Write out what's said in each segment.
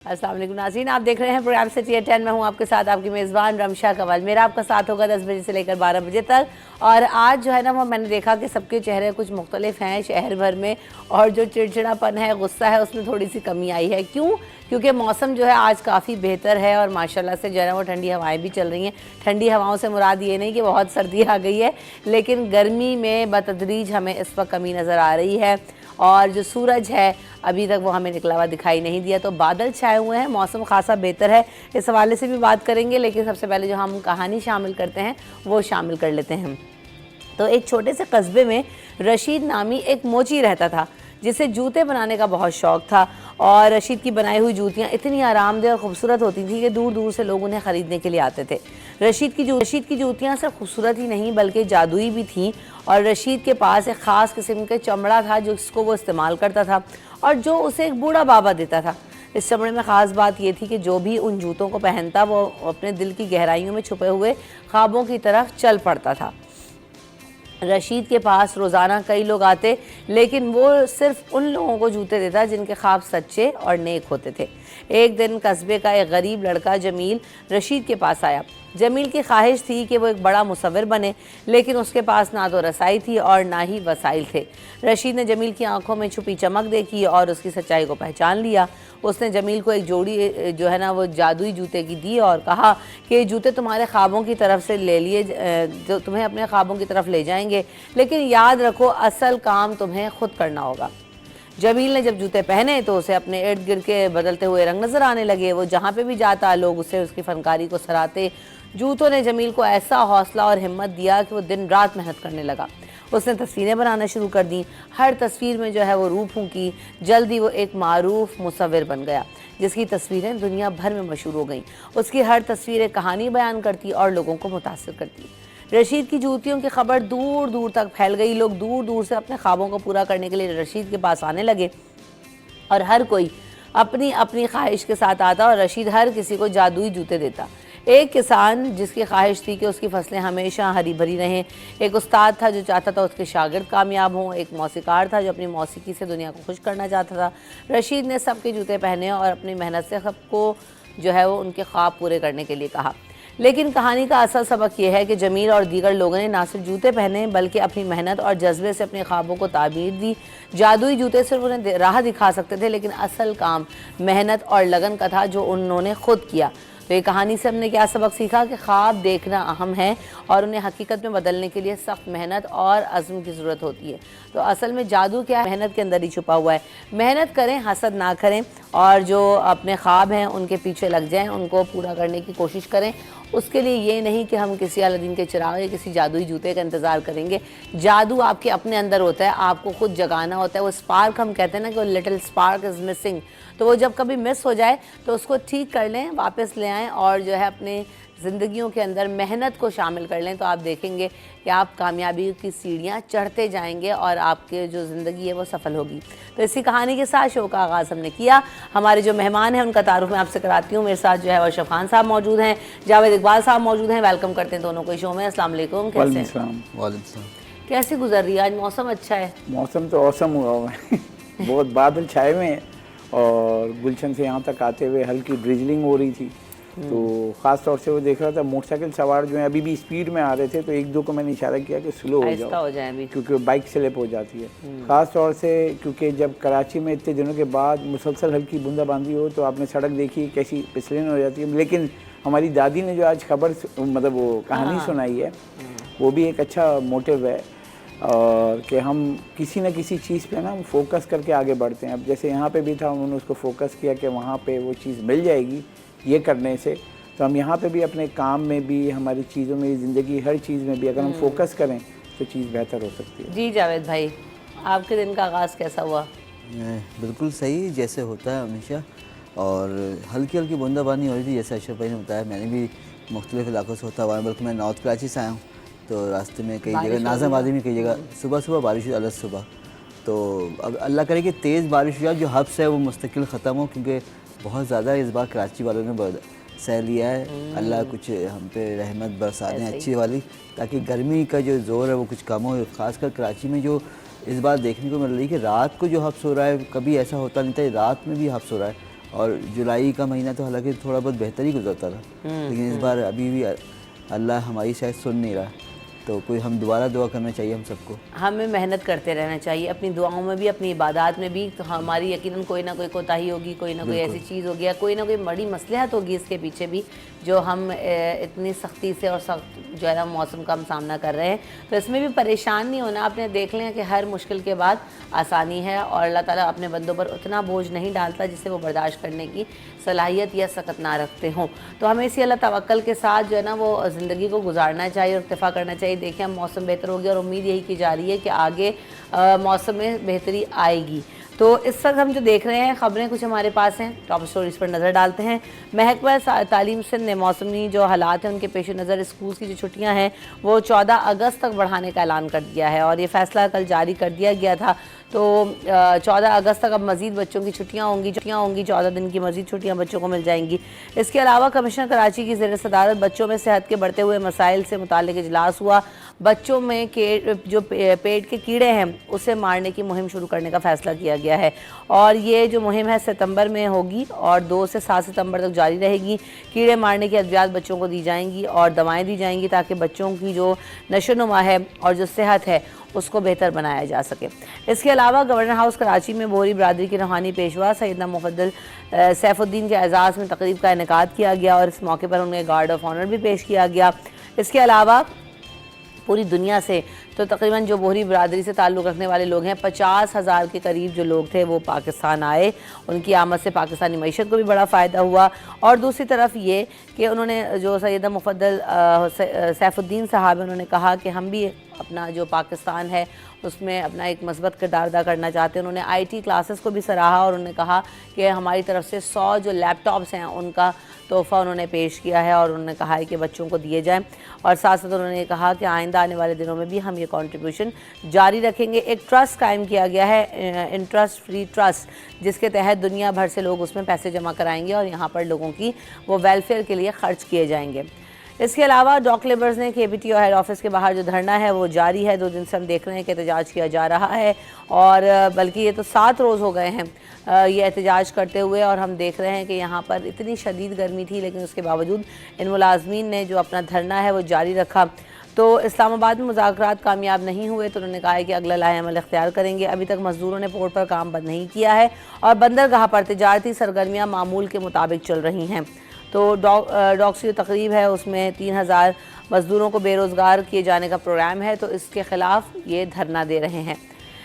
अस्सलाम वालेकुम नाज़रीन, आप देख रहे हैं प्रोग्राम सिटी एट 10। मैं हूं आपके साथ आपकी मेज़बान रमशा कंवल। मेरा आपका साथ होगा 10 बजे से लेकर 12 बजे तक। और आज जो है ना वो मैंने देखा कि सबके चेहरे कुछ मुख्तलिफ हैं शहर भर में, और जो चिड़चिड़ापन है, गुस्सा है, उसमें थोड़ी सी कमी आई है। क्यों? क्योंकि मौसम जो है आज काफ़ी बेहतर है और माशाल्लाह से जो है ना वो ठंडी हवाएँ भी चल रही हैं। ठंडी हवाओं से मुराद ये नहीं कि बहुत सर्दी आ गई है, लेकिन गर्मी में बतदरीज हमें इस वक्त कमी नज़र आ रही है। और जो सूरज है अभी तक वो हमें निकला हुआ दिखाई नहीं दिया, तो बादल छाए हुए हैं, मौसम खासा बेहतर है। इस हवाले से भी बात करेंगे, लेकिन सबसे पहले जो हम कहानी शामिल करते हैं वो शामिल कर लेते हैं। तो एक छोटे से कस्बे में रशीद नामी एक मोची रहता था जिसे जूते बनाने का बहुत शौक़ था। और रशीद की बनाई हुई जूतियाँ इतनी आरामदेह और ख़ूबसूरत होती थी कि दूर दूर से लोग उन्हें ख़रीदने के लिए आते थे। रशीद की जूतियाँ सिर्फ खूबसूरत ही नहीं बल्कि जादुई भी थीं। और रशीद के पास एक ख़ास किस्म के चमड़ा था जिसको वो इस्तेमाल करता था और जो उसे एक बूढ़ा बाबा देता था। इस चमड़े में ख़ास बात यह थी कि जो भी उन जूतों को पहनता वो अपने दिल की गहराइयों में छुपे हुए ख्वाबों की तरफ चल पड़ता था। रशीद के पास रोज़ाना कई लोग आते, लेकिन वो सिर्फ उन लोगों को जूते देता जिनके ख्वाब सच्चे और नेक होते थे। एक दिन कस्बे का एक गरीब लड़का जमील रशीद के पास आया। जमील की ख्वाहिश थी कि वो एक बड़ा मुसव्विर बने, लेकिन उसके पास ना तो रसाई थी और ना ही वसाइल थे। रशीद ने जमील की आंखों में छुपी चमक देखी और उसकी सच्चाई को पहचान लिया। उसने जमील को एक जोड़ी जो है ना वो जादुई जूते की दी और कहा कि ये जूते तुम्हारे ख्वाबों की तरफ से ले लिए, जो तुम्हें अपने ख्वाबों की तरफ ले जाएंगे, लेकिन याद रखो असल काम तुम्हें खुद करना होगा। जमील ने जब जूते पहने तो उसे अपने इर्द गिर्द के बदलते हुए रंग नज़र आने लगे। वो जहाँ पे भी जाता लोग उसे उसकी फनकारी को सराहते। जूतों ने जमील को ऐसा हौसला और हिम्मत दिया कि वो दिन रात मेहनत करने लगा। उसने तस्वीरें बनाना शुरू कर दी। हर तस्वीर में जो है वो रूह फूंकी। जल्दी वो एक मारूफ मुसव्विर बन गया जिसकी तस्वीरें दुनिया भर में मशहूर हो गईं। उसकी हर तस्वीर एक कहानी बयान करती और लोगों को मुतासिर करती। रशीद की जूतियों की खबर दूर दूर तक फैल गई। लोग दूर दूर से अपने ख्वाबों को पूरा करने के लिए रशीद के पास आने लगे और हर कोई अपनी अपनी ख्वाहिश के साथ आता और रशीद हर किसी को जादुई जूते देता। एक किसान जिसकी ख्वाहिश थी कि उसकी फसलें हमेशा हरी भरी रहें। एक उस्ताद था जो चाहता था उसके शागिर्द कामयाब हों। एक मौसीकार था जो अपनी मौसीकी से दुनिया को खुश करना चाहता था। रशीद ने सबके जूते पहने और अपनी मेहनत से सबको जो है वो उनके ख्वाब पूरे करने के लिए कहा। लेकिन कहानी का असल सबक यह है कि जमील और दीगर लोगों ने ना सिर्फ जूते पहने बल्कि अपनी मेहनत और जज्बे से अपने ख्वाबों को ताबीर दी। जादुई जूते सिर्फ उन्हें राह दिखा सकते थे, लेकिन असल काम मेहनत और लगन का था जो उन्होंने खुद किया। तो ये कहानी से हमने क्या सबक सीखा कि ख्वाब देखना अहम है और उन्हें हकीकत में बदलने के लिए सख्त मेहनत और अज़्म की ज़रूरत होती है। तो असल में जादू क्या है? मेहनत के अंदर ही छुपा हुआ है। मेहनत करें, हसद ना करें, और जो अपने ख्वाब हैं उनके पीछे लग जाएं, उनको पूरा करने की कोशिश करें। उसके लिए ये नहीं कि हम किसी अलादीन के चिराग या किसी जादुई जूते का इंतज़ार करेंगे। जादू आपके अपने अंदर होता है, आपको खुद जगाना होता है। वो स्पार्क हम कहते हैं ना कि वो लिटिल स्पार्क इज़ मिसिंग, तो वो जब कभी मिस हो जाए तो उसको ठीक कर लें, वापस ले आएँ और जो है अपने ज़िंदगियों के अंदर मेहनत को शामिल कर लें। तो आप देखेंगे कि आप कामयाबी की सीढ़ियाँ चढ़ते जाएंगे और आपके जो ज़िंदगी है वो सफल होगी। तो इसी कहानी के साथ शो का आगाज़ हमने किया। हमारे जो मेहमान हैं उनका तारुफ मैं आपसे कराती हूँ। मेरे साथ जो है वर्षा खान साहब मौजूद हैं, जावेद इकबाल साहब मौजूद हैं। वेलकम करते हैं दोनों को शो में। अस्सलाम वालेकुम। कैसे गुजर रही है आज? मौसम अच्छा है? मौसम तो औसम हुआ हुआ है बहुत बादल छाए हुए हैं और गुलशन से यहाँ तक आते हुए हल्की ड्रिजलिंग हो रही थी। तो ख़ास तौर से वो देख रहा था मोटरसाइकिल सवार जो है अभी भी स्पीड में आ रहे थे, तो एक दो को मैंने इशारा किया कि स्लो हो जाओ क्योंकि बाइक स्लिप हो जाती है। ख़ास तौर से क्योंकि जब कराची में इतने दिनों के बाद मुसलसल हल्की बूंदाबांदी हो तो आपने सड़क देखी कैसी फिसलन हो जाती है। लेकिन हमारी दादी ने जो आज खबर मतलब वो कहानी सुनाई है वो भी एक अच्छा मोटिव है, और कि हम किसी न किसी चीज़ पे ना फोकस करके आगे बढ़ते हैं। अब जैसे यहाँ पे भी था, उन्होंने उसको फोकस किया कि वहाँ पे वो चीज़ मिल जाएगी ये करने से, तो हम यहाँ पे भी अपने काम में भी, हमारी चीज़ों में, ज़िंदगी हर चीज़ में भी अगर हम फोकस करें तो चीज़ बेहतर हो सकती है। जी जावेद भाई, आपके दिन का आगाज़ कैसा हुआ? बिल्कुल सही जैसे होता है हमेशा, और हल्की हल्की बूंदाबांदी हो रही थी जैसे अशरफ भाई ने बताया। मैंने भी मुख्तलिफ इलाकों से होता हुआ है, बल्कि मैं नॉर्थ कराची से आया हूँ, तो रास्ते में कई जगह नाज़ाबादी में कई जगह सुबह बारिश हुई, अलग सुबह। तो अब अल्लाह करे कि तेज़ बारिश हुई, जो हब्स है वो मुस्तकिल ख़त्म हो, क्योंकि बहुत ज़्यादा इस बार कराची वालों ने सह लिया है। अल्लाह कुछ हम पे रहमत बरसा दें अच्छी वाली, ताकि गर्मी का जो ज़ोर है वो कुछ कम हो। ख़ासकर कराची में जो इस बार देखने को मिल रही है कि रात को जो हब्स हो रहा है, कभी ऐसा होता नहीं था, रात में भी हब्स हो रहा है। और जुलाई का महीना तो हालांकि थोड़ा बहुत बेहतर ही गुजरता था, लेकिन इस बार अभी भी अल्लाह हमारी शायद सुन नहीं रहा, तो कोई हम दोबारा दुआ करना चाहिए हम सबको। हमें मेहनत करते रहना चाहिए अपनी दुआओं में भी, अपनी इबादत में भी। तो हमारी यकीनन कोई ना कोई कोताही होगी, कोई ना कोई ऐसी चीज़ होगी या कोई ना कोई बड़ी मसलहत होगी इसके पीछे भी, जो हम इतनी सख्ती से और सख्त जो है ना मौसम का हम सामना कर रहे हैं। तो इसमें भी परेशान नहीं होना। आपने देख लें कि हर मुश्किल के बाद आसानी है और अल्लाह ताला अपने बंदों पर उतना बोझ नहीं डालता जिसे वो बर्दाश्त करने की सलाहियत या सकत ना रखते हों। तो हमें इसी अल्लाह तवक्कल के साथ जो है ना वो ज़िंदगी को गुजारना चाहिए और इत्तेफा करना चाहिए। देखिए, हम मौसम बेहतर हो गया और उम्मीद यही की जा रही है कि आगे मौसम में बेहतरी आएगी। तो इस वक्त हम जो देख रहे हैं खबरें कुछ हमारे पास हैं, टॉप स्टोरीज पर नज़र डालते हैं। महकमा तालीम सिंध ने मौसमी जो हालात हैं उनके पेश नज़र स्कूल की जो छुट्टियां हैं वो 14 अगस्त तक बढ़ाने का ऐलान कर दिया है और ये फ़ैसला कल जारी कर दिया गया था। तो 14 अगस्त तक अब मज़ीद बच्चों की छुट्टियाँ होंगी 14 दिन की मज़ीद छुट्टियाँ बच्चों को मिल जाएंगी। इसके अलावा कमिश्नर कराची की ज़ेर सदारत बच्चों में सेहत के बढ़ते हुए मसाइल से मुताल्लिक़ इजलास हुआ। बच्चों में जो पेट के कीड़े हैं उसे मारने की मुहिम शुरू करने का फ़ैसला किया गया है और ये जो मुहिम है सितंबर में होगी और 2 से 7 सितंबर तक जारी रहेगी। कीड़े मारने की अद्वियात बच्चों को दी जाएंगी और दवाएँ दी जाएंगी ताकि बच्चों की जो नशोनुमा है और जो सेहत है उसको बेहतर बनाया जा सके। इसके अलावा गवर्नर हाउस कराची में बोहरी बरादरी के रूहानी पेशवा सैयदना मुफद्दल सैफुद्दीन के एजाज़ में तकरीब का इनेकाद किया गया और इस मौके पर उन्हें गार्ड ऑफ ऑनर भी पेश किया गया। इसके अलावा पूरी दुनिया से तो तकरीबन जो बोहरी बरादरी से ताल्लुक़ रखने वाले लोग हैं 50,000 के करीब जो लोग थे वो पाकिस्तान आए। उनकी आमद से पाकिस्तानी मईशत को भी बड़ा फ़ायदा हुआ और दूसरी तरफ ये कि उन्होंने जो सैयदा मुफद्दल सैफुद्दीन साहब हैं उन्होंने कहा कि हम भी अपना जो पाकिस्तान है उसमें अपना एक मस्बत किरदार अदा करना चाहते हैं। उन्होंने IT क्लासेस को भी सराहा और उन्होंने कहा कि हमारी तरफ से 100 जो लैपटॉप्स हैं उनका तोहफ़ा उन्होंने पेश किया है और उन्होंने कहा है कि बच्चों को दिए जाएं और साथ साथ उन्होंने कहा कि आइंदा आने वाले दिनों में भी हम ये कंट्रीब्यूशन जारी रखेंगे। एक ट्रस्ट कायम किया गया है, इंटरेस्ट फ्री ट्रस्ट, जिसके तहत दुनिया भर से लोग उसमें पैसे जमा कराएंगे और यहाँ पर लोगों की वो वेलफेयर के लिए ख़र्च किए जाएंगे। इसके अलावा डॉक लेबर्स ने KPTO हेड ऑफिस के बाहर जो धरना है वो जारी है। 2 दिन से हम देख रहे हैं कि एहतजाज किया जा रहा है और बल्कि ये तो 7 रोज़ हो गए हैं ये एहतजाज करते हुए और हम देख रहे हैं कि यहाँ पर इतनी शदीद गर्मी थी लेकिन उसके बावजूद इन मुलाजमीन ने जो अपना धरना है वो जारी रखा। तो इस्लामाबाद में मुज़ाकरात कामयाब नहीं हुए तो उन्होंने कहा है कि अगला लाहे अमल इख्तियार करेंगे। अभी तक मजदूरों ने पोर्ट पर काम बंद नहीं किया है और बंदरगाह पर तिजारती सरगर्मियाँ मामूल के मुताबिक चल रही हैं। तो डॉक्स की तकरीब है उसमें 3000 मज़दूरों को बेरोज़गार किए जाने का प्रोग्राम है, तो इसके ख़िलाफ़ ये धरना दे रहे हैं।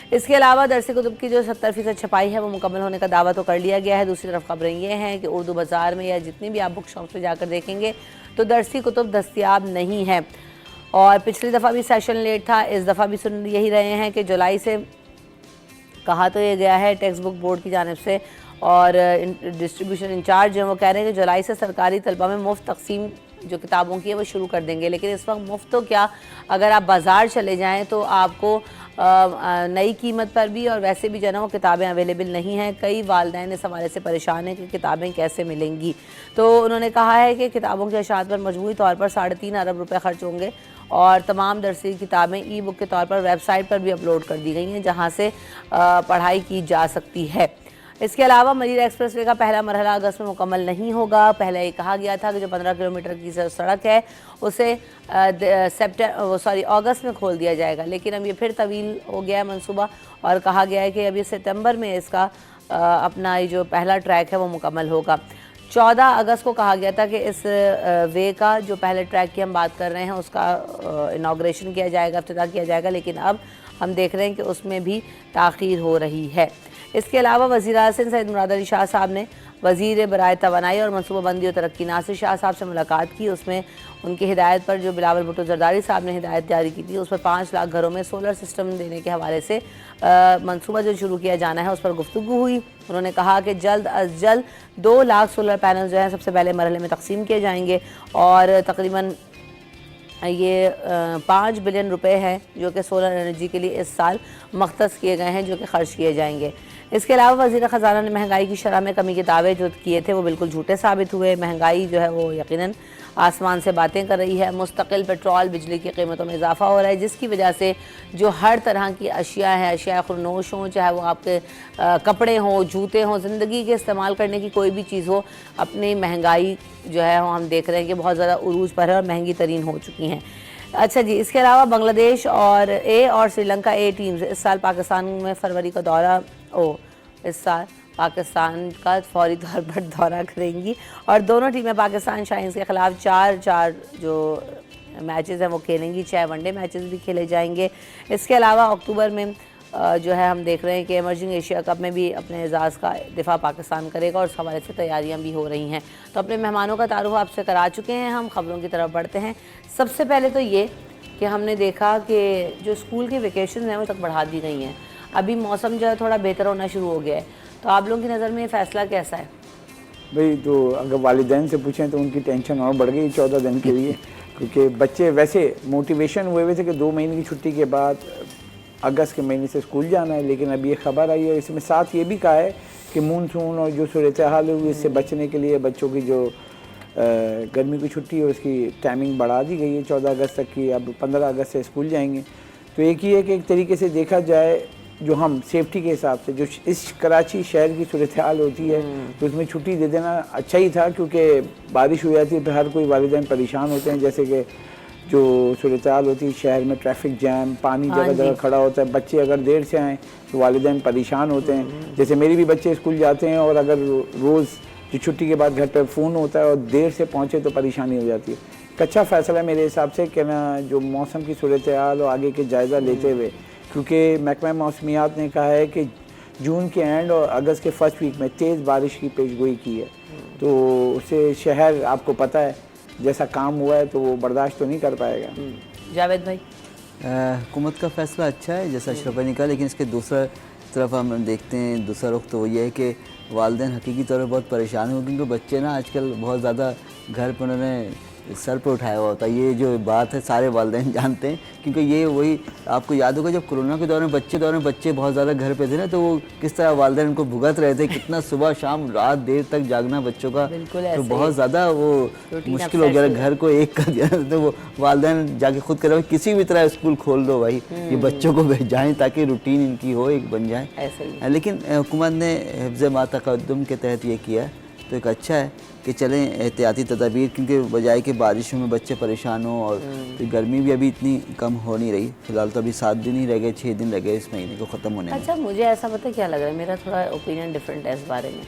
इसके अलावा दरसी कुतुब की जो 70% छपाई है वो मुकम्मल होने का दावा तो कर लिया गया है। दूसरी तरफ खबरें ये हैं कि उर्दू बाज़ार में या जितनी भी आप बुक शॉप पर जाकर देखेंगे तो दरसी कुतुब दस्तियाब नहीं है और पिछली दफ़ा भी सेशन लेट था, इस दफ़ा भी सुन यही रहे हैं कि जुलाई से कहा तो ये गया है टेक्स्ट बुक बोर्ड की जानिब से और डिस्ट्रीब्यूशन इंचार्ज जो है वो कह रहे हैं कि जुलाई से सरकारी तलबा में मुफ्त तकसीम जो किताबों की है वो शुरू कर देंगे। लेकिन इस वक्त मुफ्त तो क्या, अगर आप बाज़ार चले जाएं तो आपको नई कीमत पर भी और वैसे भी जो है ना वो किताबें अवेलेबल नहीं हैं। कई वालिदैन इस हवाले से परेशान हैं कि किताबें कैसे मिलेंगी। तो उन्होंने कहा है कि किताबों के अशात पर मजमूई तौर पर 3.5 अरब रुपये खर्च होंगे और तमाम दरसी किताबें ई-बुक के तौर पर वेबसाइट पर भी अपलोड कर दी गई हैं जहाँ से पढ़ाई की जा सकती है। इसके अलावा मरीर एक्सप्रेसवे का पहला मरहला अगस्त में मुकम्मल नहीं होगा। पहले ये कहा गया था कि जो 15 किलोमीटर की सड़क है उसे अगस्त में खोल दिया जाएगा, लेकिन अब ये फिर तवील हो गया है मंसूबा और कहा गया है कि अभी सितंबर में इसका अपना ये जो पहला ट्रैक है वो मुकम्मल होगा। 14 अगस्त को कहा गया था कि इस वे का जो पहले ट्रैक की हम बात कर रहे हैं उसका इनाग्रेशन किया जाएगा, इफ्तिताह किया जाएगा, लेकिन अब हम देख रहे हैं कि उसमें भी ताख़ीर हो रही है। इसके अलावा वज़ीर-ए-आज़म सैयद मुराद अली शाह साहब ने वज़ीर बराए तवानाई और मनसूबाबंदी और तरक्की नासिर शाह साहब से मुलाकात की। उसमें उनकी हिदायत पर जो बिलावल भुट्टो जरदारी साहब ने हिदायत जारी की थी उस पर 5 लाख घरों में सोलर सिस्टम देने के हवाले से मनसूबा जो शुरू किया जाना है उस पर गुफ्तगू हुई। उन्होंने कहा कि जल्द अज जल्द 2 लाख सोलर पैनल जो हैं सबसे पहले मरहले में तकसीम किए जाएंगे और तकरीबन ये 5 बिलियन रुपए हैं जो कि सोलर एनर्जी के लिए इस साल मख्तस किए गए हैं जो कि खर्च किए जाएंगे। इसके अलावा वज़ीर ख़जाना ने महंगाई की शरह में कमी के दावे जो किए थे वो बिल्कुल झूठे साबित हुए। महंगाई जो है वो यकीनन आसमान से बातें कर रही है। मुस्तकिल पेट्रोल बिजली की कीमतों में इजाफा हो रहा है, जिसकी वजह से जो हर तरह की अशिया है, अशिया खुरनोश हों, चाहे वो आपके कपड़े हों, जूते हों, ज़िंदगी के इस्तेमाल करने की कोई भी चीज़ हो, अपनी महंगाई जो है हम देख रहे हैं कि बहुत ज़्यादा उरूज पर है और महंगी तरीन हो चुकी हैं। अच्छा जी, इसके अलावा बांग्लादेश और श्रीलंका ए टीम्स इस साल पाकिस्तान में फरवरी का दौरा इस साल पाकिस्तान का फौरी तौर पर दौरा करेंगी और दोनों टीमें पाकिस्तान शाहीन्स के ख़िलाफ़ 4-4 जो मैचेस हैं वो खेलेंगी। 6 वनडे मैचेस भी खेले जाएंगे। इसके अलावा अक्टूबर में जो है हम देख रहे हैं कि एमर्जिंग एशिया कप में भी अपने एजाज़ का दिफा पाकिस्तान करेगा और उस हवाले से तैयारियां भी हो रही हैं। तो अपने मेहमानों का तारुफ आपसे करा चुके हैं, हम ख़बरों की तरफ बढ़ते हैं। सबसे पहले तो ये कि हमने देखा कि जो स्कूल के वेकेशन हैं वो तक बढ़ा दी गई हैं। अभी मौसम जो है थोड़ा बेहतर होना शुरू हो गया है, तो आप लोगों की नज़र में ये फ़ैसला कैसा है? भाई तो अगर वालिदैन से पूछें तो उनकी टेंशन और बढ़ गई 14 दिन के लिए, क्योंकि बच्चे वैसे मोटिवेशन हुए थे कि 2 महीने की छुट्टी के बाद अगस्त के महीने से स्कूल जाना है, लेकिन अब ये खबर आई है, इसमें साथ ये भी कहा है कि मानसून और जो सूरत हाल हुई इससे बचने के लिए बच्चों की जो गर्मी की छुट्टी है उसकी टाइमिंग बढ़ा दी गई है 14 अगस्त तक की। अब 15 अगस्त से स्कूल जाएंगे। तो एक ही है कि एक तरीके से देखा जाए जो हम सेफ्टी के हिसाब से जो इस कराची शहर की सूरत हाल होती है तो उसमें छुट्टी दे देना अच्छा ही था, क्योंकि बारिश हो जाती है तो हर कोई वालिदैन परेशान होते हैं। जैसे कि जो सूरत हाल होती है शहर में, ट्रैफिक जैम, पानी जगह जगह खड़ा होता है, बच्चे अगर देर से आएँ तो वालिदैन परेशान होते हैं। जैसे मेरे भी बच्चे स्कूल जाते हैं और अगर रोज़ जो छुट्टी के बाद घर पर फ़ोन होता है और देर से पहुँचे तो परेशानी हो जाती है। एक अच्छा फ़ैसला है मेरे हिसाब से कि ना जो मौसम की सूरत हाल और आगे के जायज़ा लेते हुए, क्योंकि महकमा मौसमियात ने कहा है कि जून के एंड और अगस्त के फर्स्ट वीक में तेज़ बारिश की पेशगोई की है, तो उससे शहर आपको पता है जैसा काम हुआ है तो वो बर्दाश्त तो नहीं कर पाएगा। जावेद भाई, हुकूमत का फ़ैसला अच्छा है जैसा अशरफ भाई ने कहा, लेकिन इसके दूसरा तरफ हम देखते हैं, दूसरा रुख तो ये है कि वालिदैन हकीकी तौर पर बहुत परेशान हो, क्योंकि बच्चे ना आजकल बहुत ज़्यादा घर पर उन्होंने सर पर उठाया हुआ होता है। ये जो बात है सारे वालिदैन जानते हैं, क्योंकि ये वही आपको याद होगा जब कोरोना के दौरान बच्चे बहुत ज़्यादा घर पे थे ना, तो वो किस तरह वालिदैन उनको भुगत रहे थे, कितना सुबह शाम रात देर तक जागना बच्चों का, तो बहुत ज़्यादा वो मुश्किल हो गया। घर को एक कर दिया तो वो वालिदैन जाके खुद कर रहे किसी भी तरह स्कूल खोल दो भाई, ये बच्चों को भेजाएँ ताकि रूटीन इनकी हो, एक बन जाए। लेकिन हुकूमत ने हिफ्ज़ मा तक़द्दुम के तहत ये किया है, तो एक अच्छा है कि चलें एहतियाती तदाबीर, क्योंकि बजाय कि बारिशों में बच्चे परेशान हों और गर्मी भी अभी इतनी कम हो नहीं रही। फिलहाल तो अभी 7 दिन ही रह गए, 6 दिन रह गए इस महीने को ख़त्म होने में। अच्छा, मुझे ऐसा पता क्या लग रहा है, मेरा थोड़ा ओपिनियन डिफरेंट है इस बारे में।